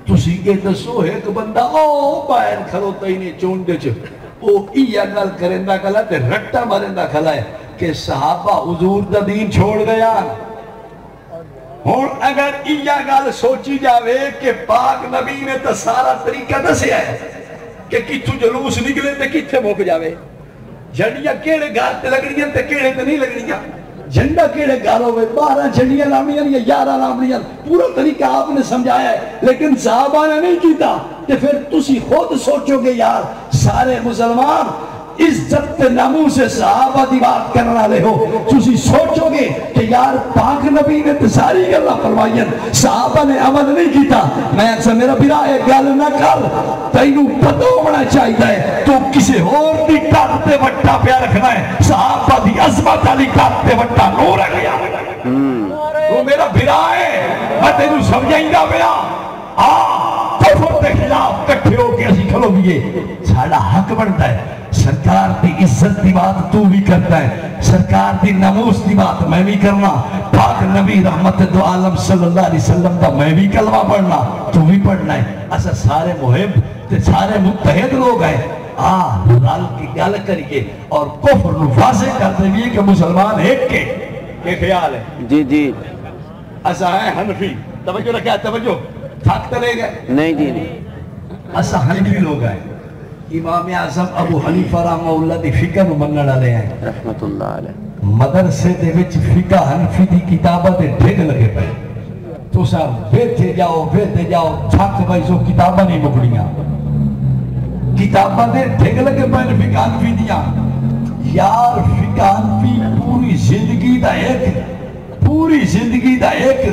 تو سیکھے دسو ایک بندہ او باہر کھلوتا ہی نہیں چوندے چھو او ای اگل کرندہ کھلا تے رٹا مرندہ کھلا ہے کہ صحابہ حضور دا دین چھوڑ گیا اور اگر ای اگل سوچی جاوے کہ پاک نبی نے تا سارا طریقہ دسیا ہے کہ کتھو جلوس نکلے تے کتھے موک جاوے جھنڈیاں کیڑے گھر تے لگڑیاں تے کیڑے تے نہیں لگڑیاں جھنڈا کیڑے گھر ہوئے 12 جھنڈیاں لامنیاں یا 11 لامنیاں پورا طریقہ آپ نے سمجھایا ہے لیکن صحابہ نے نہیں کیتا کہ پھر تسی خود سوچو گے یار سارے مسلمان عزت تے ناموس صحابہ دی بات کرنا لے ہو تسی سوچو گے کہ یار پاک نبی نے ساری گلہ فرمائیں صحابہ نے عمل نہیں کیتا میں اکثر میرا برا ایک گل نہ کر تینوں پتہ ہونا چاہیے تو کسی اور دی کاتے وٹا پیا رکھنا ہے صحابہ دی عظمت علی کاتے وٹا نو رکھ گیا وہ میرا برا ہے میں تینوں سمجھائیں گا پیا کفر دے خلاف کٹھے ہو کے اسی کھلو بھی ساڑا حق بنتا ہے سرکار دی عزت دی بات تو بھی کرتا ہے سرکار دی ناموس دی بات میں بھی کرنا پاک نبی رحمت دو عالم صلی اللہ علیہ وسلم دا میں بھی کلمہ پڑھنا تو بھی پڑھنا ہے ایسا سارے محب تے سارے متحد لوگ ہیں رال کی گل کریے اور کفر نو واضح کر دے کہ مسلمان ایک کے خیال ہے جی جی ایسا ہے حنفی توجہ رکھا توجہ تھک تلے گئے نہیں جی نہیں ایسا حنفی لوگ ہیں امام اعظم ابو حنیفہ رحمہ اللہ دی فقہ نو منن والے ہیں رحمت اللہ علیہ مدرسے دے وچ فقہ حنفی دی کتاباں دے ڈھگ لگے پئے تو صاحب بیٹھے جاؤ تھک بھائی سو کتاباں نہیں مکڑیاں کتاباں دے ڈھگ لگے پئے فقہ حنفی دیاں یار فقہ حنفی پوری زندگی دا ایک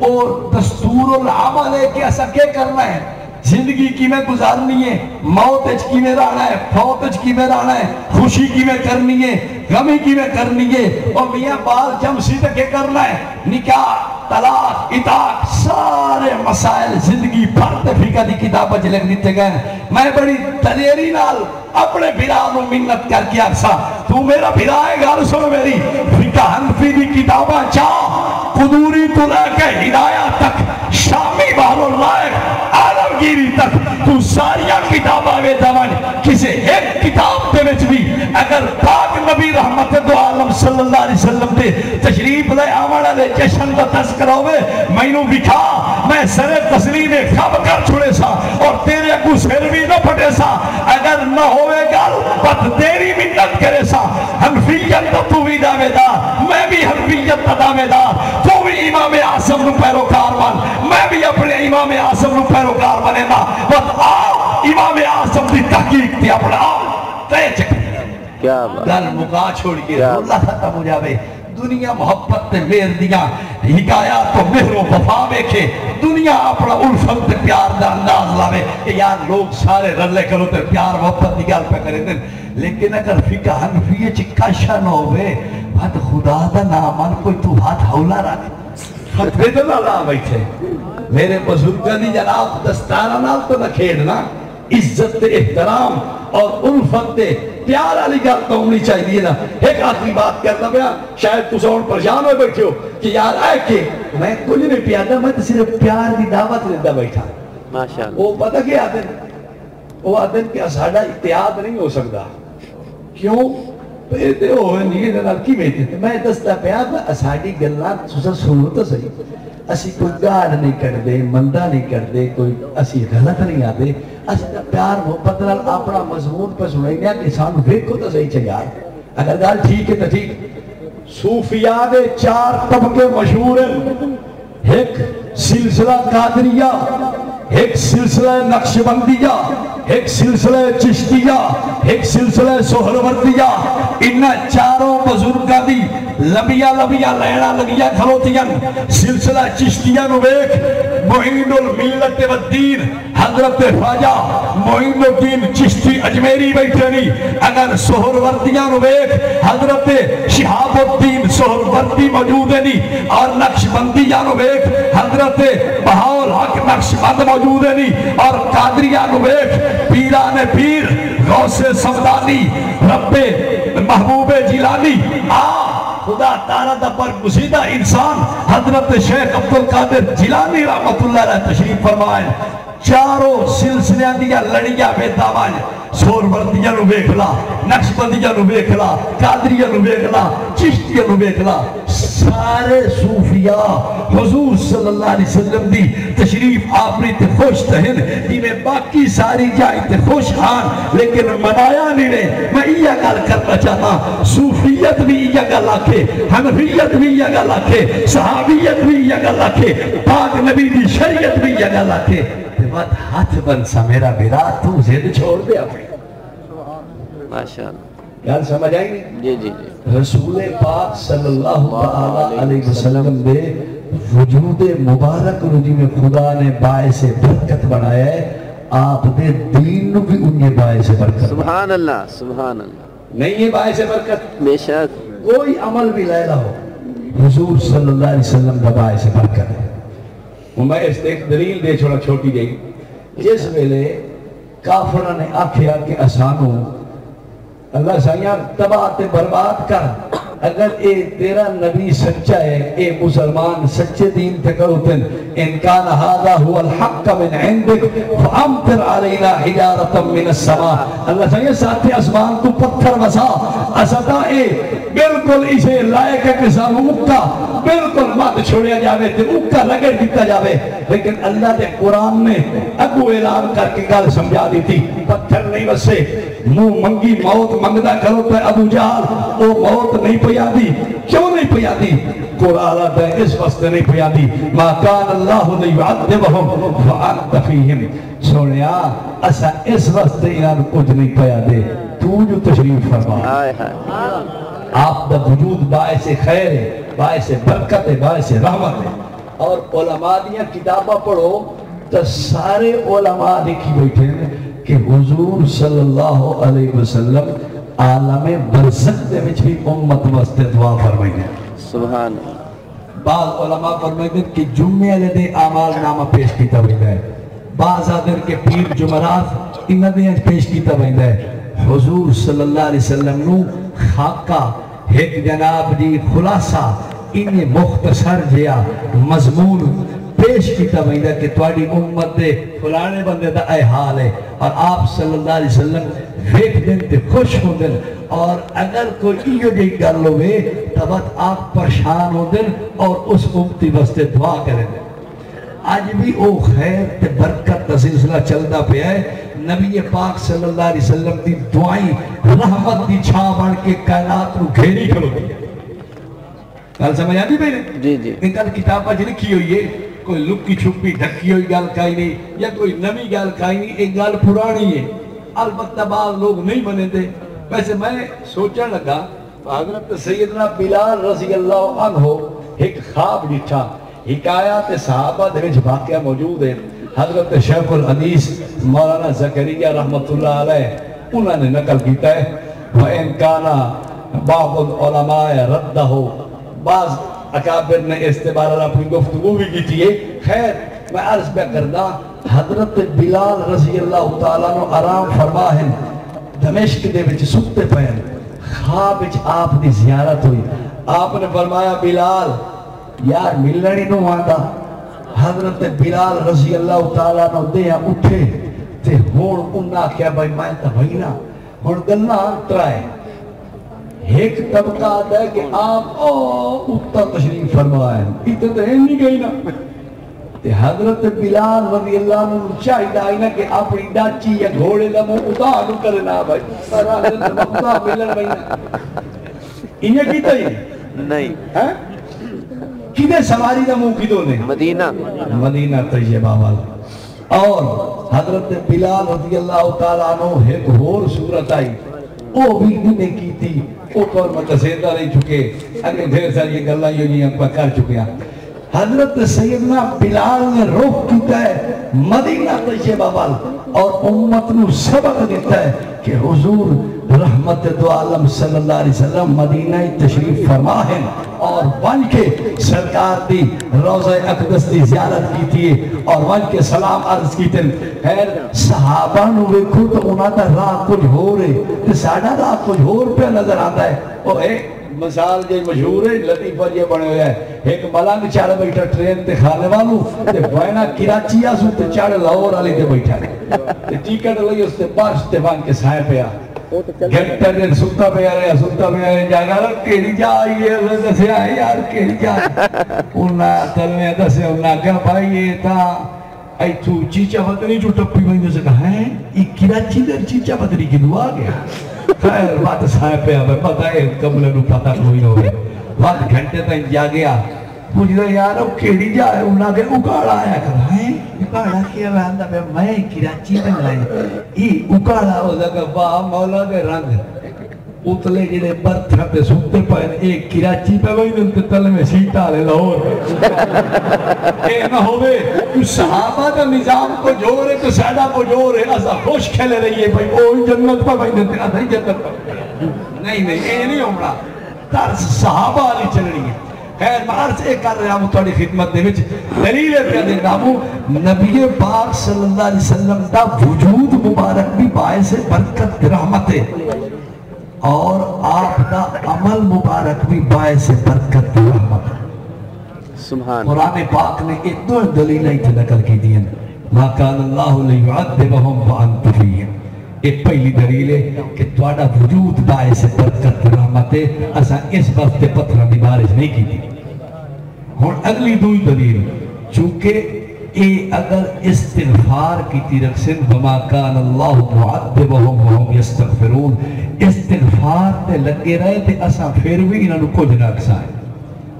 اور دستور العمل ہے کہ ایسا کیا کرنا ہے زندگی کی میں گزارنی ہے موت کی میں رہنا ہے فوت کی میں رہنا ہے خوشی کی میں کرنی ہے غمی کی میں کرنی ہے اور میاں بال جمسی تک کیا کرنا ہے نکاح طلاق اطاق سارے مسائل زندگی پر فقہ دی کتابیں لکھ دیتے گئے میں بڑی دلیری نال اپنے بھرا نو منت کر کے آکسا تو میرا بھرا ہے گال سنو میری فقہ حنفی دی کتابیں چاہ قدوری تو لے کے ہدایہ تک شامی بحر اللہ عالمگیری تک تو ساریاں کتاباں میں دمان کسی ایک کتاب دے وچ بھی اگر پاک نبی رحمت دو عالم صلی اللہ علیہ وسلم دے تشریف لے آمانا دے جشن کا تذکرہ ہوئے میں نو بکھا میں سر تسلیم خب کر چھوڑے سا اور تیرے کو سر بھی نہ پھٹے سا اگر نہ ہوئے گل بات تیری منت کرے سا حنفیت تو بھی دعوے دار میں بھی حنفیت دعوے دار تو بھی امام اعظم نو پیروکار بن میں بھی اپنے امام اعظم نو پیروکار بنے نا بس آؤ امام اعظم دی تحقیق تھی اپنا آؤ تے چکے کیا بات گل مکا چھوڑ کے اللہ ختم ہو جاوے دنیا محبت تے میر دیا حکایات تو مہر و وفا بیکھے دنیا اپنا الفت تے پیار دا انداز لاوے کہ یار لوگ سارے رلے کرو تے پیار محبت دی گل پہ کرے دیں لیکن اگر فقہ حنفی چکاشا نہ ہوئے بات خدا دا نامان کوئی تو ہاتھ ہولا رکھ خطبے تو نہ لا بیٹھے میرے بزرگاں دی جناب دستارہ نال تو نہ کھیڑنا عزت تے احترام اور الفت تے پیار علی گل تو ہونی چاہیے نا ایک آخری بات کرنا پیا شاید تو سون پریشان ہوئے بیٹھے ہو کہ یار آئے کہ میں کچھ نہیں پیادا میں تو صرف پیار دی دعوت لیندہ بیٹھا ماشاءاللہ وہ پتہ کیا آتے ہیں وہ آتے ہیں کہ ساڑھا اتحاد نہیں ہو سکتا کیوں پیدے ہوئے نہیں نال کی بیٹھے تھے میں دستا پیاد ساڑھی گلنا سوسا سنو تو صحیح اسی کوئی گاڑ نہیں کر دے مندہ نہیں کر دے کوئی اسی غلط نہیں آتے اسی پیار محبت نال اپنا مضمون پر سنیں گے کہ سانو دیکھو تو صحیح چاہیے اگر گال ٹھیک ہے تو ٹھیک صوفیاء دے 4 طبقے مشہور ہیں ایک سلسلہ قادریہ ایک سلسلہ نقشبندیہ ایک سلسلہ چشتیہ ایک سلسلہ سہروردیہ انہا چاروں بزرگاں دی لبیہ لینا لگیہ کھلوتیاں سلسلہ چشتیہ نویک معین الملت والدین حضرت خواجہ معین الدین چشتی اجمیری بیٹھنی اگر سہروردیہ نویک حضرت شہاب الدین سہروردی موجود ہے اور نقشبندیہ نویک حضرت بہاول حق نقشبند موجود ہے اور قادریہ نویک پیران پیر غوث سمدانی رب محبوب جیلانی خدا تعالیٰ دا پر گزیدہ انسان حضرت شیخ عبدالقادر جیلانی رحمت اللہ علیہ تشریف فرمائے چاروں سلسلیاں دیا لڑیاں بے دامان سہروردیہ نو بیکھلا نقشبندیہ نو بیکھلا قادریہ نو بیکھلا چشتیہ نو بیکھلا سارے صوفیاء حضور صلی اللہ علیہ وسلم دی تشریف آفری تے خوش تہن میں باقی ساری جائیں تے خوش خان لیکن منایا نہیں رہے میں یہ گل کرنا چاہتا صوفیت بھی یہ گل آکھے حنفیت بھی یہ گل آکھے صحابیت بھی یہ گل آکھے پاک نبی دی شریعت بھی یہ گل آکھے بات ہاتھ بن سا میرا بیرا تو زید چھوڑ دے اپنے ماشاء اللہ. گل سمجھ آئی نہیں؟ جی جی جی. رسول پاک صلی اللہ تعالی علیہ وسلم دے وجود مبارک نو جی میں خدا نے باعث برکت بنایا ہے، آپ دے دین نو بھی انہیں باعث برکت. سبحان اللہ سبحان اللہ. نہیں ہے باعث برکت؟ بے شک. کوئی عمل بھی لے ہو حضور صلی اللہ علیہ وسلم دا باعث برکت ہے. میں اس ایک دلیل دے چھوڑا چھوٹی گئی. جس ویلے کافرہ نے آکھیا کہ اسانو اللہ سائیاں تباہ تے برباد کر، اگر اے تیرا نبی سچا ہے، اے مسلمان سچے دین تے کروتن، ان کان هذا هو الحق من عندك فامطر علينا حجارة من السماء. اللہ سائیاں ساتھے اسمان تو پتھر وسا اسدا اے بالکل اسے لائق ہے کہ سانو اکا بالکل مات چھوڑیا جاوے تے اکا لگڑ دیتا جاوے. لیکن اللہ دے قرآن نے اگو اعلان کر کے گل سمجھا دی تھی پتھر نہیں وسے. منہ منگی موت منگدا کرو تے ابو جہل او موت نہیں پیا دی. کیوں نہیں پیا دی؟ قرآن آتا ہے اس واسطے نہیں پیا دی ما کان اللہ لیعذبہم وانت فیہم. سنیا اسا اس واسطے انہاں کچھ نہیں پیا دے، تو جو تشریف فرما. ہائے ہائے. آپ دا وجود باعث خیر ہے، باعث برکت ہے، باعث رحمت ہے. اور علماء دیاں کتابہ پڑھو تو سارے علماء لکھی بیٹھے ہیں کہ حضور صلی اللہ علیہ وسلم عالم برزخ دے وچ بھی امت واسطے دعا فرمائی ہے. سبحان اللہ. بعض علماء فرمائی ہیں کہ جمعے علیہ دے اعمال نامہ پیش کیتا ہوئی ہے، بعض آدھر کے پیر جمعرات انہ دے پیش کیتا ہوئی ہے. حضور صلی اللہ علیہ وسلم نو خاکہ ایک جناب جی خلاصہ انہیں مختصر جیا مضمون پیش کیتا ہوئی ہے کہ تواڈی امت دے فلانے بندے دا اے حال ہے. اور آپ صلی اللہ علیہ وسلم ویک دن تے خوش ہو دن، اور اگر کوئی ایو جی گل ہوئے تب آپ پریشان ہو دن اور اس امتی واسطے دعا کریں دن. آج بھی او خیر تے برکت کا سلسلہ چلتا پہ ہے. نبی پاک صلی اللہ علیہ وسلم دی دعائیں رحمت دی چھا بڑھ کے کائنات کو گھیری کھلو دی. گل سمجھ آتی پہ نے؟ جی جی. ان کا کتاب پر لکھی ہوئی ہے، کوئی لکی چھپی ڈھکی ہوئی گل کائی نہیں یا کوئی نمی گل کائی نہیں، ایک گل پرانی ہے. البتہ بعض لوگ نہیں منے دے. ویسے میں سوچنے لگا حضرت سیدنا بلال رضی اللہ عنہ ایک خواب ڈٹھا. حکایات صحابہ دے وچ واقعہ موجود ہے. حضرت شیخ الحدیث مولانا زکریا رحمت اللہ علیہ انہوں نے نقل کیتا ہے وَإِن كَانَ بَعْضُ الْعُلَمَاءِ رَدَّهُ. بعض اکابر نے استبارہ اپنی گفتگو بھی کی تھی. خیر میں عرض پہ کردہ حضرت بلال رضی اللہ تعالیٰ نے آرام فرما ہے دمشق دے وچ سکتے پہن. خواب وچ آپ دی زیارت ہوئی. آپ نے فرمایا بلال یار ملنی نو آندا. حضرت بلال رضی اللہ تعالیٰ نے دیا اٹھے تے ہون انہا کیا بھائی میں تا بھائی نا ہون گلنا ترائے. ایک طبقہ آتا ہے کہ آپ اتنا تشریف فرمائیں اتنا تو ہے نہیں گئی نا. تے حضرت بلال رضی اللہ عنہ چاہیے آئینا کہ اپنی ڈاچی یا گھوڑے لمو اتار کرنا بھائی سارا حضرت مقدہ ملن بھائی نا. انہیں کیتا ہی نہیں. کدھے سواری دا منہ کدھوں نے؟ مدینہ. مدینہ طیبہ والا. اور حضرت بلال رضی اللہ تعالیٰ عنہ ایک اور صورت آئی وہ بھی نہیں کی تھی. وہ کور متصیدہ نہیں چکے اگر دھیر ساری یہ گلہ یہ ہم پر کر چکے ہیں. حضرت سیدنا بلال نے روح کیتا ہے مدینہ طیبہ والا اور امت نو سبق دیتا ہے کہ حضور رحمت دو عالم صلی اللہ علیہ وسلم مدینہ تشریف فرما ہے اور ون کے سرکار دی روضہ اقدس دی زیارت کی تھی اور ون کے سلام عرض کی تھی. خیر صحابہ نو ویکھو تو انہاں دا راہ کچھ ہو رہے تے ساڈا راہ کچھ ہور پہ نظر آتا ہے. او ایک مثال جو مشہور ہے لطیفہ یہ بنے ہوئے ہے ایک ملنگ چڑھ بیٹھا ٹرین تے کھانے والوں تے بوینا کراچی آسو تے چڑھ لاہور والی تے بیٹھا تے ٹکٹ لئی اس تے بارش تے بان کے سائے پیا گھنٹہ دن ستا پیا رہے جاگا رہا کیڑی جا آئی ہے دسے آئے یار کیڑی جا انہاں تلویں دسے انہاں کہا بھائی یہ تا ای تو چیچا پتنی جو ٹپی بھائی دسے کہا ہے یہ کراچی در چیچا پتنی کی دعا گیا. خیر بات سائے پہ آبے پتہ ہے قبلے نو پتہ کوئی ہوئے بات گھنٹے تک جا گیا پوچھ دے یارو کیڑی جا ہے انہاں کے اکاڑا آیا کہا ہے اکاڑا کیا وہاں پہ میں کراچی میں لائیں یہ اکاڑا ہو سکا واہ مولا دے رنگ اتلے جڑے برتھا پہ سوتے پائے ایک کراچی پہ وہی دن تل میں سیٹا لے لاہور اے نہ ہوئے تو صحابہ کا نظام کو جوڑ ہے تو سیڈا کو جوڑ ہے ایسا خوش کھلے رہی ہے بھائی وہ جنت پہ وہی دن تل جنت پہ نہیں اے نہیں ہوگا طرز صحابہ علی چل رہی ہے خیر مارس ایک کر رہا ہوں تھوڑی خدمت دے وچ دلیل ہے پہ دینا ہوں نبی پاک صلی اللہ علیہ وسلم دا وجود مبارک بھی باعث برکت رحمت ہے اور آپ دا عمل مبارک بھی باعث برکت رحمت ہے سبحان قرآن پاک نے ایک دو دلیل ہی تھے نقل کی دیا ما کان اللہ لیعذبہم وانت فیہم ایک پہلی دلیل ہے کہ تواڈا وجود باعث برکت رحمت ہے اساں اس وقت پتھراں دی بارش نہیں کی تھی اور اگلی دوئی دلیل چونکہ اے اگر استغفار کی تیرک سن وما کان اللہ معذبہم وہم یستغفرون استغفار تے لگے رہے تے اساں پھر بھی انہاں نوں کچھ نہ کسائیں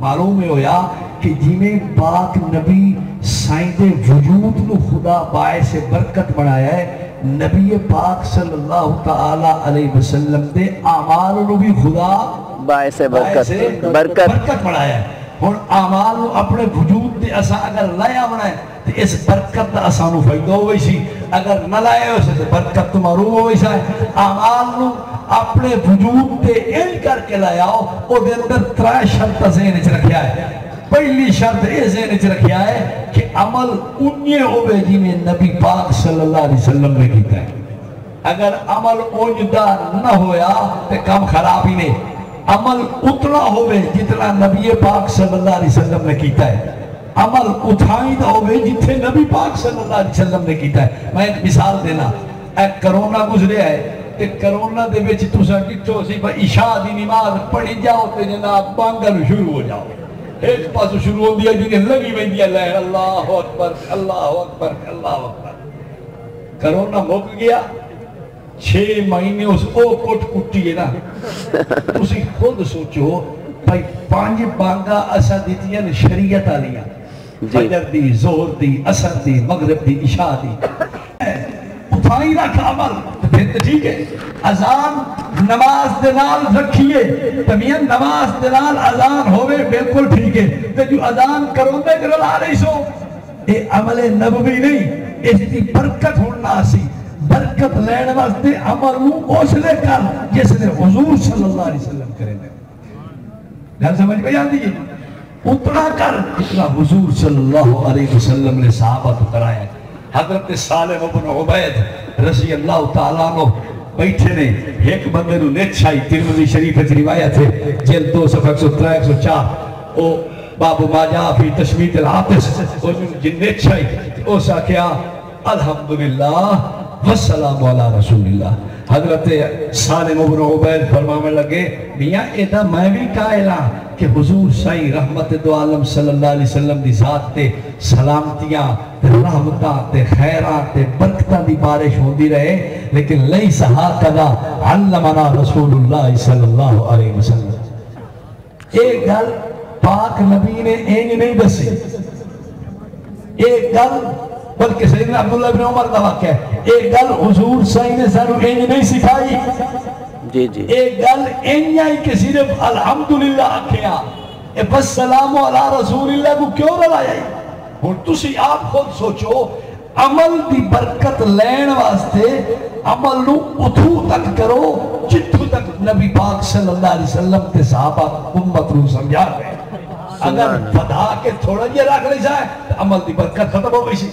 معلوم ہویا کہ جنہیں پاک نبی سائیں دے وجود نو خدا باعث برکت بنایا ہے نبی پاک صلی اللہ تعالی علیہ وسلم دے اعمال نو بھی خدا باعث برکت بنایا ہے اور اعمال نو اپنے وجود دے اساں اگر لایا بنائے تو اس برکت دا اسانو فائدہ ہوئی سی اگر نہ لائے ہو سے برکت تو معروم ہوئی سی اعمال نو اپنے وجود دے ان کر کے لایا ہو او دے اندر ترائے شرط ذہن اچھ رکھیا ہے پہلی شرط یہ ذہن اچھ رکھیا ہے کہ عمل انہی ہوئے جنہیں نبی پاک صلی اللہ علیہ وسلم نے کیتا ہے اگر عمل انجدہ نہ ہویا تو کام خراب ہی نہیں عمل اتنا ہوئے جتنا نبی پاک صلی اللہ علیہ وسلم نے کیتا ہے عمل اتھائی نہ ہوئے جتنے نبی پاک صلی اللہ علیہ وسلم نے کیتا ہے میں ایک مثال دینا ایک کرونا گزرے ہے کہ کرونا دے وچ تساں کتھوں سی بھائی عشاء دی نماز پڑھی جاؤ تے جناب بانگل شروع ہو جاؤ ایک پاسو شروع ہو دیا جنہیں لگی میں دیا لہر اللہ اکبر اللہ اکبر اللہ اکبر کرونا مک گیا 6 مہینے اس او کٹ کٹی ہے نا تسی خود سوچو بھائی 5 بانگا اسا دیتی ہیں شریعت آلیاں فجر دی زہر دی عصر دی مغرب دی عشاء دی اٹھائی رکھ عمل پھر تو ٹھیک ہے اذان نماز دلال رکھیے تمیاں نماز دلال اذان ہوئے بالکل ٹھیک ہے تو جو اذان کروندے کرل آ رہی سو اے عمل نبوی نہیں اس دی برکت ہونا سی برکت لین واسطے عمل نو اس لے کر جس نے حضور صلی اللہ علیہ وسلم کرے دے گھر سمجھ پہ جان دیئے اتنا کر اتنا حضور صلی اللہ علیہ وسلم نے صحابہ تو کرایا ہے حضرت سالم ابن عبید رضی اللہ تعالیٰ عنہ بیٹھے نے ایک بندے نو نیت چھائی ترمذی شریف اچھ روایت ہے جلد 2 صفحہ 103 104 او باب ما جا فی تشمیت العاطس او جن نیت چھائی او سا کیا الحمدللہ والسلام علی رسول اللہ حضرت سالم ابن عبید فرمانے لگے میاں ایدہ میں بھی قائلہ کہ حضور سائی رحمت دو عالم صلی اللہ علیہ وسلم دی ذات تے سلامتیاں تے رحمتاں تے خیرات تے برکتاں دی بارش ہوندی رہے لیکن لیس ہاکذا علمنا رسول اللہ صلی اللہ علیہ وسلم ایک گل پاک نبی نے اینج نہیں دسی ایک گل بلکہ سیدنا عبداللہ بن عمر کا واقعہ ہے ایک گل حضور سائی نے سانو اینج نہیں سکھائی جی جی ایک گل اینج آئی کہ صرف الحمدللہ آکھیا بس سلام علی رسول اللہ کو کیوں رلایا ہوں تسی آپ خود سوچو عمل دی برکت لین واسطے عمل نو اتھو تک کرو جتھو تک نبی پاک صلی اللہ علیہ وسلم تے صحابہ امت نو سمجھا گئے اگر بدا کے تھوڑا یہ رکھ لے جائے تو عمل دی برکت ختم ہو گئی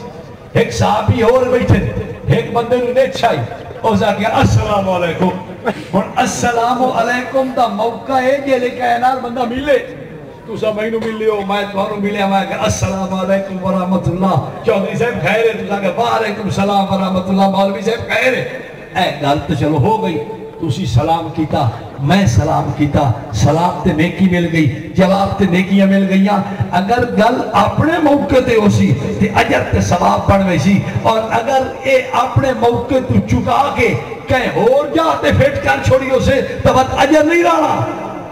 ایک صحابی اور بیٹھے ایک بندے نے نیت چھائی او سا کیا السلام علیکم اور السلام علیکم دا موقع ہے یہ لے کے اینار بندہ ملے تو سا میں نو ملے ہو میں تو ملے میں کہا السلام علیکم ورحمت اللہ چودھری صاحب خیر ہے تو سا کہا وعلیکم السلام ورحمت اللہ مولوی صاحب خیر ہے اے گل تو چلو ہو گئی تو اسی سلام کیتا میں سلام کیتا سلام تے نیکی مل گئی جواب تے نیکیاں مل گئیاں اگر گل اپنے موقع تے ہو سی تے اجر تے ثواب بڑھ گئی سی اور اگر اے اپنے موقع تو چکا کے کہیں اور جاتے پھٹ کر چھوڑی ہو سے تو بات اجر نہیں رہا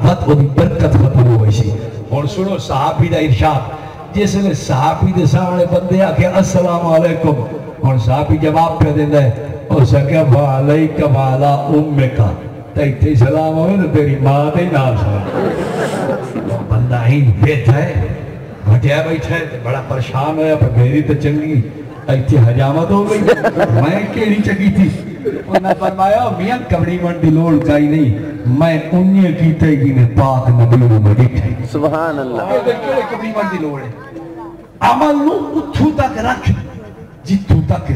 بات وہ برکت ختم ہو گئی سی اور سنو صحابی دا ارشاد جس نے صحابی دے سامنے بندے آ کے السلام علیکم اور صحابی جواب پہ دینا ہے اور سکیا وعلیک وعلا امکا تیتھی سلام ہوئے تو تیری ماں دے نال سلام بندہ ہی بیٹھا ہے بھٹیا بیٹھا ہے بڑا پریشان ہویا پر میری تو چنگی ایتھی حجامت ہو گئی میں کیڑی چکی تھی انہوں نے فرمایا میاں کبڑی منڈی لوڑ کائی نہیں میں انہیں کیتے گی نے پاک نبی میں دیکھا سبحان اللہ کبڑی منڈی لوڑ ہے عمل نو اتھو تک رکھ جتھو تک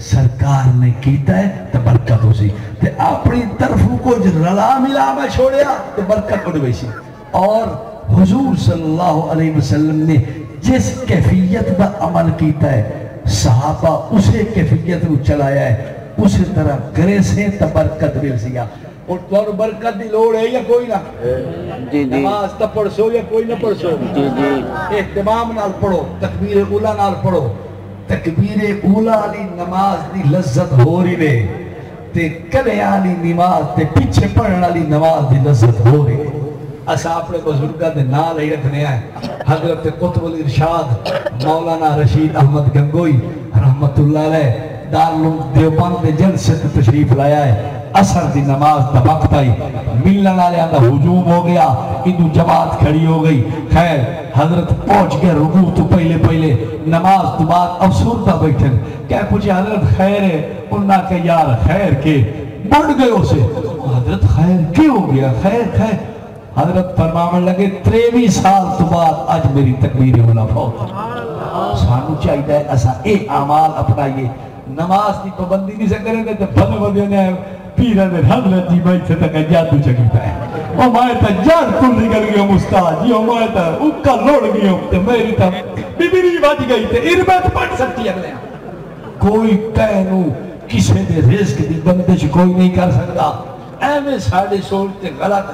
سرکار نے کیتا ہے تو برکت ہو سی تے اپنی طرفوں کو رلا ملا میں چھوڑیا تو برکت ہو سی اور حضور صلی اللہ علیہ وسلم نے جس کیفیت کا عمل کیتا ہے صحابہ اسے کیفیت کو چلایا ہے اسی طرح کرے سے تو برکت مل سیا اور تو برکت دی لوڑ ہے یا کوئی نہ جی جی نماز تو پڑھ سو یا کوئی نہ پڑھ سو جی جی اہتمام نال پڑھو تکبیر اولا نال پڑھو تکبیر اولا علی نماز دی لذت ہو رہی نے تے کلے علی نماز تے پیچھے پڑھن علی نماز دی لذت ہو رہی ہے اسا اپنے بزرگاں دے نال ہی رکھنے ہیں حضرت قطب الارشاد مولانا رشید احمد گنگوئی رحمت اللہ علیہ دارالعلوم دیوبند دے جلسے تے تشریف لایا ہے اثر دی نماز دا وقت آئی ملن والے دا ہجوم ہو گیا ادو جماعت کھڑی ہو گئی خیر حضرت پہنچ گئے رکوع تو پہلے نماز تو بعد افسردہ بیٹھن کہہ پوچھے حضرت خیر ہے انہاں کہ یار خیر کے بڑھ گئے اسے حضرت خیر کی ہو گیا خیر حضرت فرمانے لگے 23 سال تو بعد آج میری تکبیر اولا فوت سانو چاہیے ایسا اے اعمال اپنائیے نماز کی پابندی نہیں سے کریں گے تو بھلے بھلے نے پیرہ نے حضرت جی بھائی سے تک جادو چکی پہ او میں تا جان کل نکل گیا مستاد جی او میں تا اکا لوڑ گیا تے میری تا بیبری بج گئی تے اربت پڑھ سکتی اگلے کوئی کہنو کسی دے رزق دی بندش کوئی نہیں کر سکتا ایویں ساڑھے سوچتے غلط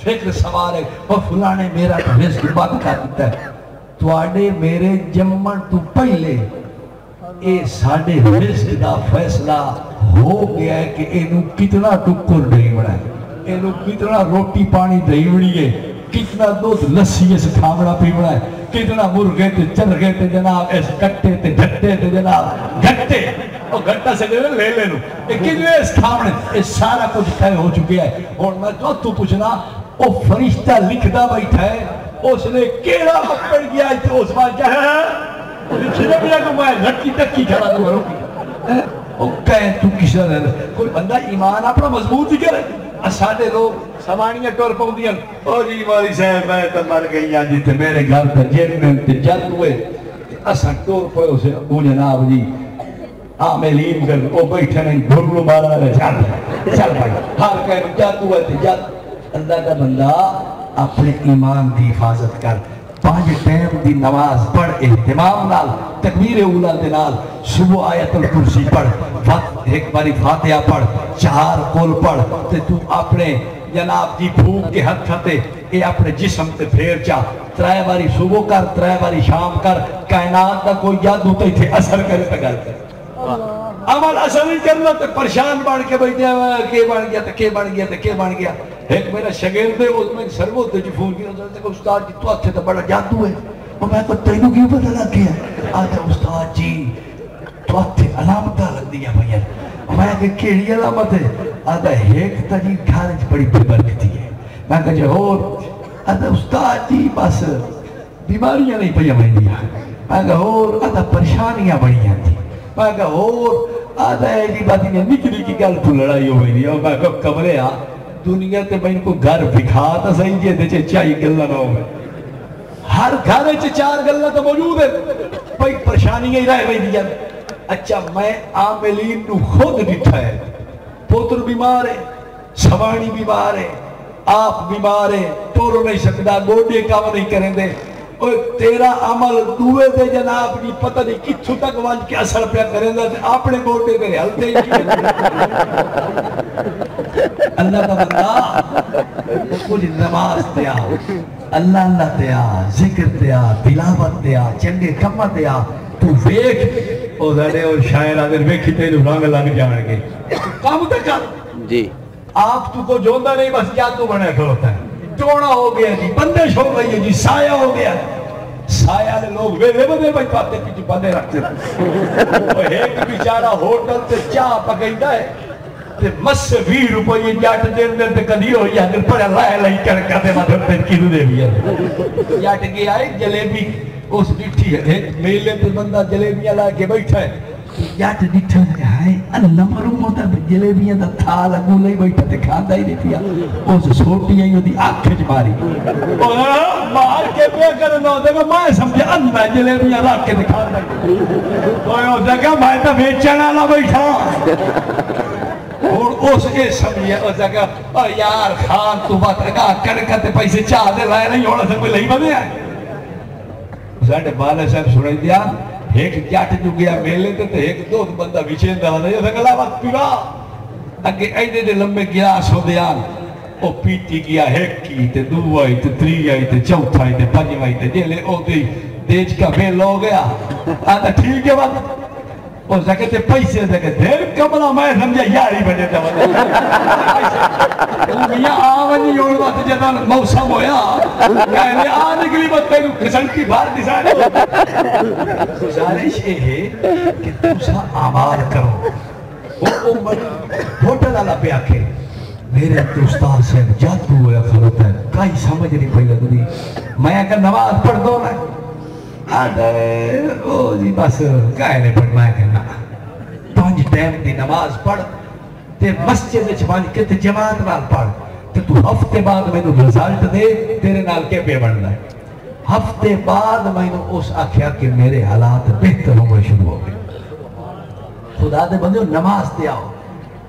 فکر سوال ہے اور فلانے میرا رزق بند کر دیتا ہے تو آڑے میرے جمعن تو پہلے اے ساڑھے رزق دا فیصلہ ہو گیا ہے کہ اینو کتنا ٹکر نہیں بڑھا ہے اینو کتنا روٹی پانی نہیں بڑھی ہے کتنا دودھ لسی اس کھامڑا پی بڑھا ہے کتنا مرغے تے چرغے تے جناب اس گھٹے تے گھٹے تے جناب گھٹے اور گھٹا سے لے لے لو کتنے اس کھامڑے اس سارا کچھ طے ہو چکے ہے اور میں تو پوچھنا وہ فرشتہ لکھدا بیٹھا ہے اس نے کیڑا پکڑ گیا ہے تو اس بات کیا ہے لکھی نہ بیا کہ میں لٹکی تکی کھڑا دوں روکی وہ کہیں تو کسی طرح کوئی بندہ ایمان اپنا مضبوط ہی کرے ساڑھے لوگ سمانیاں ٹور پاؤں دیا او جی مالی صاحب میں تو مر گئی ہیں جی تے میرے گھر پر جیرمن تے جد ہوئے اساں ٹور پاؤں سے او جناب جی عاملین کر او بیٹھے نہیں بھرلو مارا رہے چل بھائی ہر کہیں جد ہوئے تے جد اللہ کا بندہ اپنے ایمان دی حفاظت کر 5 ٹائم دی نماز پڑھ اہتمام نال تکبیر اولا دے نال صبح آیت الکرسی پڑھ ایک باری فاتحہ پڑھ 4 قول پڑھ تے تو اپنے جناب دی بھوک کے ہتھ تے اے اپنے جسم تے پھیر چاہ 3 باری صبح کر 3 باری شام کر کائنات دا کوئی جادو تے تھے اثر کرے تا گل کر عمل اثر نہیں کرنا تے پریشان بن کے بیٹھے کہ بن گیا تے کہ بن گیا تے کہ بن گیا ایک میرا شگرد ہے اس میں سرو تے جو فون کیا کہ استاد جی تو اچھے تو بڑا جادو ہے اور میں کو تینوں کیوں پتہ لگ گیا آجا استاد جی تو اچھے علامتہ لگ دیا بھیا میں کہ کیڑی علامت ہے آدھا ایک تا جی گھارج بڑی برکتی ہے میں کہ جو اور آدھا استاد جی بس بیماریاں نہیں پہیا میں دیا میں کہ اور آدھا پریشانیاں بڑیاں تھی میں کہ اور آدھا ایسی بات نہیں نکلی کی گل تو لڑائی ہو گئی اور میں کہ کمرے دنیا تے میں ان کو گھر بکھاتا صحیح جے دے چاہی گلہ نہ ہوئے ہر گھر 4 گلہ تو موجود ہے کوئی پریشانی ہی رہ گئی دیا اچھا میں عاملین نو خود ڈٹھا ہے پوتر بیمار ہے سوانی بیمار ہے آپ بیمار ہے ٹورو نہیں سکتا گوڑے کام نہیں کریں دے اور تیرا عمل دوے دے جناب نہیں پتہ نہیں کتھو تک وانج کے اثر پہ کریں دے اپنے گوڑے دے حلتے ہی کیے اللہ کا بندہ کچھ نماز دیا اللہ اللہ دیا ذکر دیا تلاوت دیا چنگے کمت دیا تو ویک او زیادے اور شاعر اگر ویکھی تے رنگ لگ جانے گے کام تک کر جی آپ تو کو جوندہ نہیں بس کیا تو بنے کھڑوتا ہے ٹوڑا ہو گیا جی بندش ہو گئی ہے جی سایہ ہو گیا سایہ ویلے بدے بھائی پاتے کی بندے رکھتے اور ایک بیچارہ ہوٹل تے چاہ پکائیدا ہے تے مس 20 روپے جٹ دین دے تے کدی ہو یا دل پڑا لائے لائی کر کتے مطلب تے کیلو دے بھی جٹ گیا ہے جلیبی اس ڈٹھی ہے ایک میلے تے بندہ جلیبیاں لا کے بیٹھا ہے جٹ ڈٹھا ہے اللہ معلوم ہوتا جلیبیاں دا تھال اگوں لئی بیٹھا تے کھاندا ہی نہیں پیا اس سوٹی آئی اودی اکھ وچ ماری مار کے پیا کرنا تے میں سمجھا اللہ جلیبیاں لا کے دکھاندا اوئے او جگہ میں تے بیچن والا بیٹھا اور اس کے سمجھے اس جگہ یار خان تو بات اگا کرکتے پیسے چاہ دے لائے نہیں ہونا سے کوئی لئی بنے آئے ساڑھے بالا صاحب سنائی دیا ایک جاٹ جو گیا میلے تے ایک دوست بندہ ویچین دا ہوتا ہے سکلا وقت پیوا اگے ایڈے دے لمبے گلاس ہو دیان او پیتی گیا ایک کی تے دو آئی تے تری آئی تے چوتھ آئی تے پنج آئی تے جیلے او دی دیج کا بیل ہو گیا آتا ٹھیک ہے وقت اور زکتے پیسے دے دیر کمرہ میں سمجھا یاری بجے تھا میاں آونی اور وقت جدا موسم ہویا کہنے نکلی بات پہلو کسن کی بار دیسانے گزارش یہ ہے کہ تُسا آمال کرو ہوٹل والا پہ آکے میرے دوستان سے جادو ہویا خلوتا ہے کئی سمجھ نہیں پہلے دنی میں اگر نماز پڑھ دو نا آدھے او جی بس کہنے پڑھ میں کہنا 5 ٹائم دی نماز پڑھ تے مسجد چبانی کے تے جماعت نال پڑھ تے تو ہفتے بعد میں نے رزالٹ دے تیرے نال کے پہ بڑھنا ہے ہفتے بعد میں نے اس آکھیا کہ میرے حالات بہتر ہوئے شروع ہو گئے خدا دے بندے نماز تے آؤ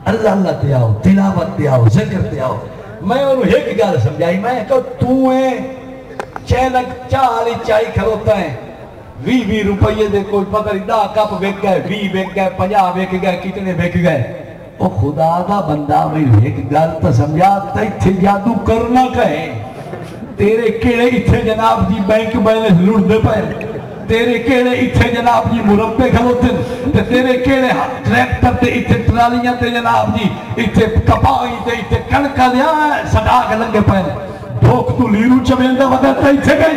اللہ اللہ تے آؤ تلاوت تے آؤ ذکر تے آؤ میں انہوں ایک گال سمجھائی میں کہا تو ہیں چینک چالی چائی کھلوتا ہے 20 روپیے دے کوئی پتہ نہیں 10 کپ بیک گئے 20 بیک گئے 50 بیک گئے کتنے بیک گئے او خدا دا بندہ میں ایک گل تو سمجھا تیتھے جادو کرنا کہیں تیرے کیڑے اتھے جناب جی بینک بیلنس لوٹ دے پائے تیرے کیڑے اتھے جناب جی مربے کھلوتے تیرے کیڑے ٹریکٹر تے اتھے ٹرالیاں تے جناب جی اتھے کپائی تے اتھے کڑکا دیا صدا کے لنگے پائے بھوک تو لیرو چمیندہ بدلتا ہی چھے گئی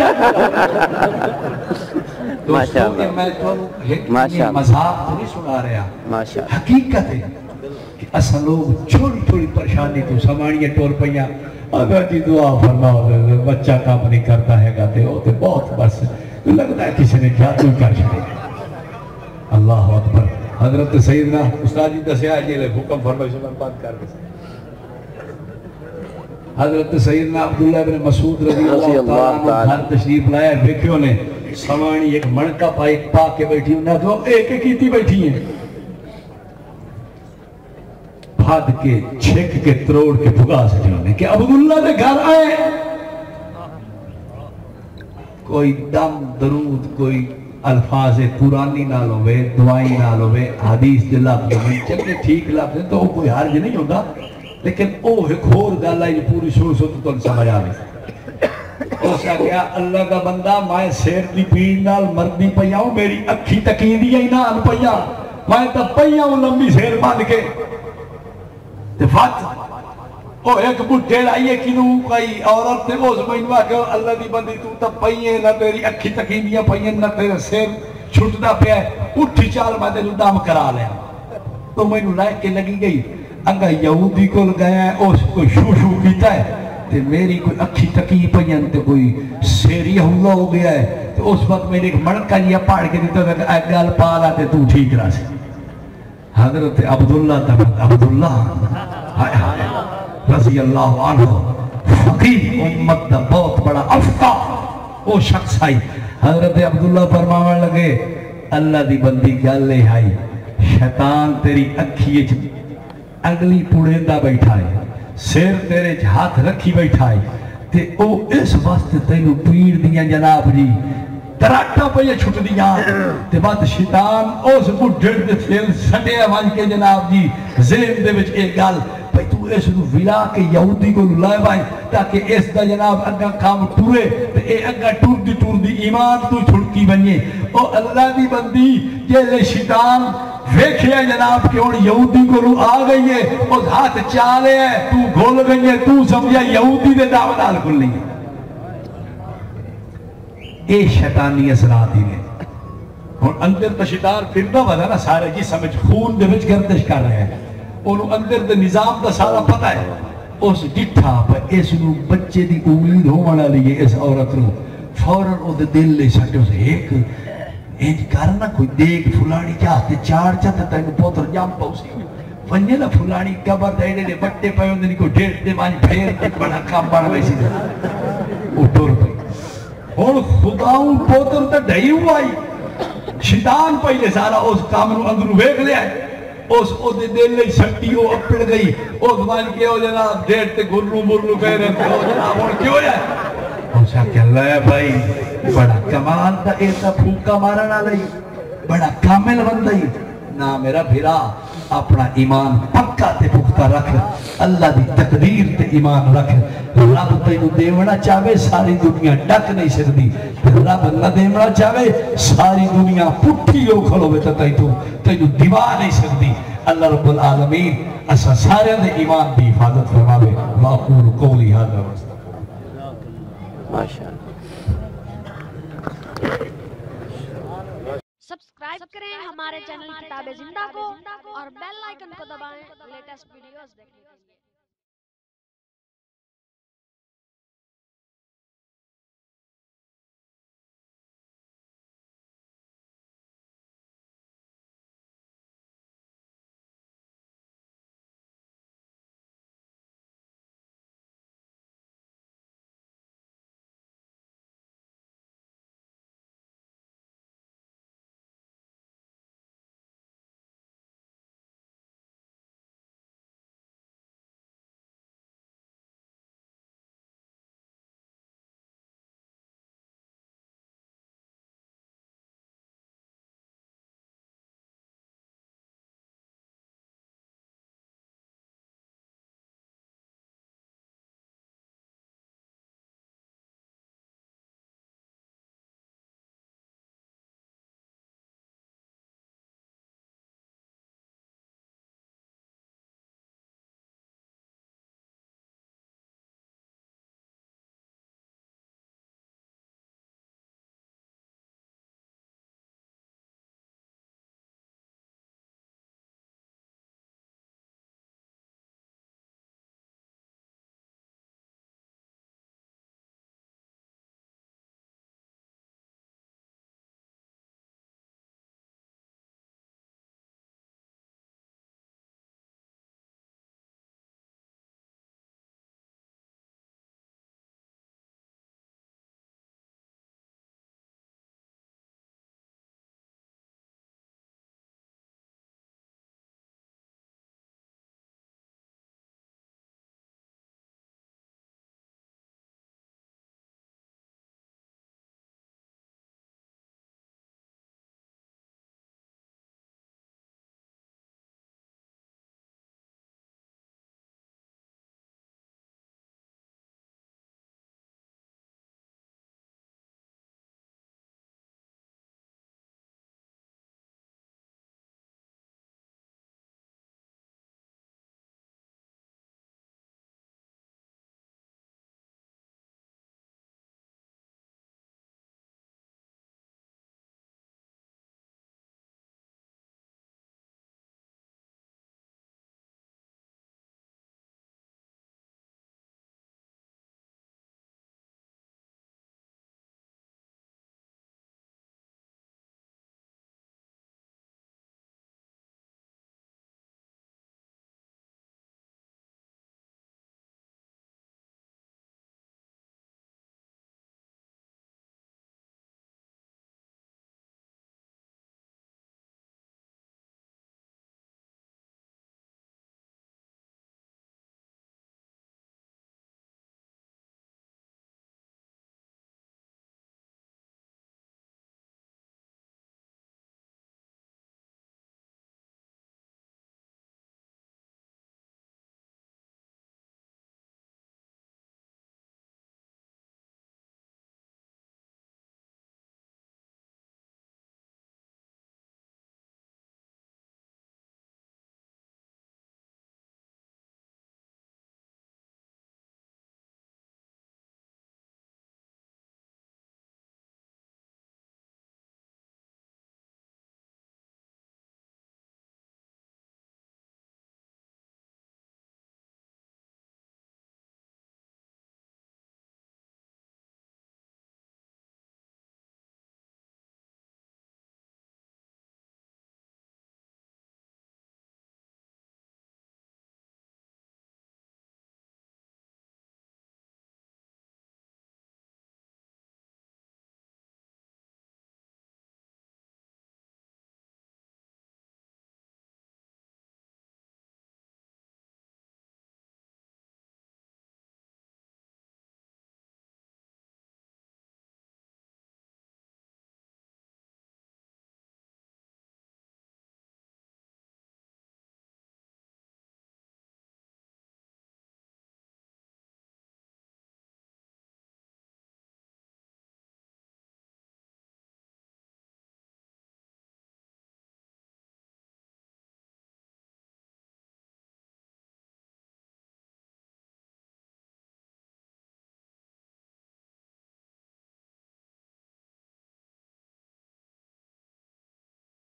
دوستوں کہ میں تو ایک مذہب تو نہیں سنا رہا حقیقت ہے کہ اصل لوگ چھوڑی چھوڑی پریشانی تو سمانیے ٹور پہیاں اگر جی دعا فرماؤ بچہ کام نہیں کرتا ہے گا تے ہوتے بہت بس لگتا ہے کسی نے جادو کر چھڑے اللہ اکبر حضرت سیدنا استاد جی دسیا جیلے حکم فرمائی سبحان بات کر کے حضرت سیدنا عبداللہ بن مسعود رضی اللہ تعالیٰ گھر تشریف لائے بیکھیوں نے سوانی ایک منکا پائی پا کے بیٹھی انہیں تو ایک ایک کیتی بیٹھی ہیں بھاد کے چھک کے تروڑ کے بھگا سے جانے کہ عبداللہ نے گھر آئے کوئی دم درود کوئی الفاظ قرآنی نہ لوے دعائی نہ لوے حدیث دے لفظ میں چلے ٹھیک لفظ تو کوئی حرج نہیں ہوتا لیکن او ایک اور گالا یہ پوری شروع سے تو سمجھ آ گئی اس کا کیا اللہ کا بندہ میں سیر دی پیڑ نال مردی پیاؤں میری اکھی تقیدی ہی نال پیاں میں تب پیاؤں لمبی سیر باندھ کے دفات او ایک بڑھے لائیے کنو کئی عورت تے اس مہینوہ کہ اللہ دی بندی تو تب پیئے نہ تیری اکھی تقیدیاں پیئے نہ تیرے سیر چھٹنا پیا ہے اٹھی چال میں دل دام کرا لیا تو میں نے لائے کے لگی گئی اگر یہودی کو گیا ہے اس کو شو شو کیتا ہے تے میری کوئی اکھی تکی پین تے کوئی سیری حملہ ہو گیا ہے تو اس وقت میں نے ایک مڑکا لیا پاڑ کے دیتا تھا کہ اگل پالا تے تو ٹھیک رہا سے حضرت عبداللہ رضی اللہ عنہ فقیر امت دا بہت بڑا افقہ وہ شخص آئی حضرت عبداللہ فرمانے لگے اللہ دی بندی گل لے آئی شیطان تیری اکھی اگلی پوڑیندہ بیٹھا ہے سیر تیرے ہاتھ رکھی بیٹھا ہے تے او اس واسطے تینو پیڑ دیا جناب جی تراٹا پہ چھٹ دیا تے بات شیطان اس بڑھڑ دے تھیل سٹے آواز کے جناب جی ذہن دے وچ ایک گل بھئی تو اس نو ولا کے یہودی کو لائے بھائی تاکہ اس دا جناب اگا کام ٹورے تے اے اگا ٹور دی ایمان تو چھڑکی بنیے او اللہ دی بندی جیلے شیطان ویکھیا جناب کہ اور یہودی کو رو آ گئی ہے اس ہاتھ چالے ہے تو گھول گئی ہے تو سمجھا یہودی دے دعوت آل کھل لی یہ شیطانی اثرات ہی نے ہوں اندر تو شیطان پھردا ودا نا سارے جسم وچ خون دے وچ گردش کر رہے ہیں انہوں اندر دے نظام دا سارا پتہ ہے اس ڈٹھا پہ اس نو بچے دی امید ہونے والی ہے اس عورت نو فوراً او دے دل لے سٹے اسے ایک انج کرنا کوئی دیکھ فلانی چاہتے چار چاہتے تینو پوتر جام پاؤسی ونجے نا فلانی قبر دے دے بٹے پہ ہوندے کو ڈیٹ دے مانی پھیر دے بڑا کام بڑا ویسی دے وہ ٹور پہ اور خداؤں پوتر تے ڈھائی ہوا ہی شیطان پہلے سارا اس کام نو اندرو ویکھ لیا ہے اس او دے دل لئی سٹی او اپڑ گئی اس مان کے او جناب ڈیٹ تے گرلو مرلو کہہ رہے تھے او جناب اور کیوں ہے اسا کہ اللہ ہے بھائی بڑا کمال دا ایسا پھوکا مارنا لئی بڑا کامل بندہ ہی نا میرا بھیرا اپنا ایمان پکا تے پختہ رکھ اللہ دی تقدیر تے ایمان رکھ رب تینو دیونا چاہے ساری دنیا ڈک نہیں سکتی رب نہ دیونا چاہے ساری دنیا پٹھی ہو کھلو بے تینو دیوا نہیں سکتی اللہ رب العالمین اسا سارے دے ایمان دی حفاظت فرماوے واقول قولی ھذا ماشاءاللہ سبسکرائب کریں ہمارے چینل کتاب زندہ کو اور بیل آئیکن کو دبائیں لیٹسٹ ویڈیوز دیکھنے کے لیے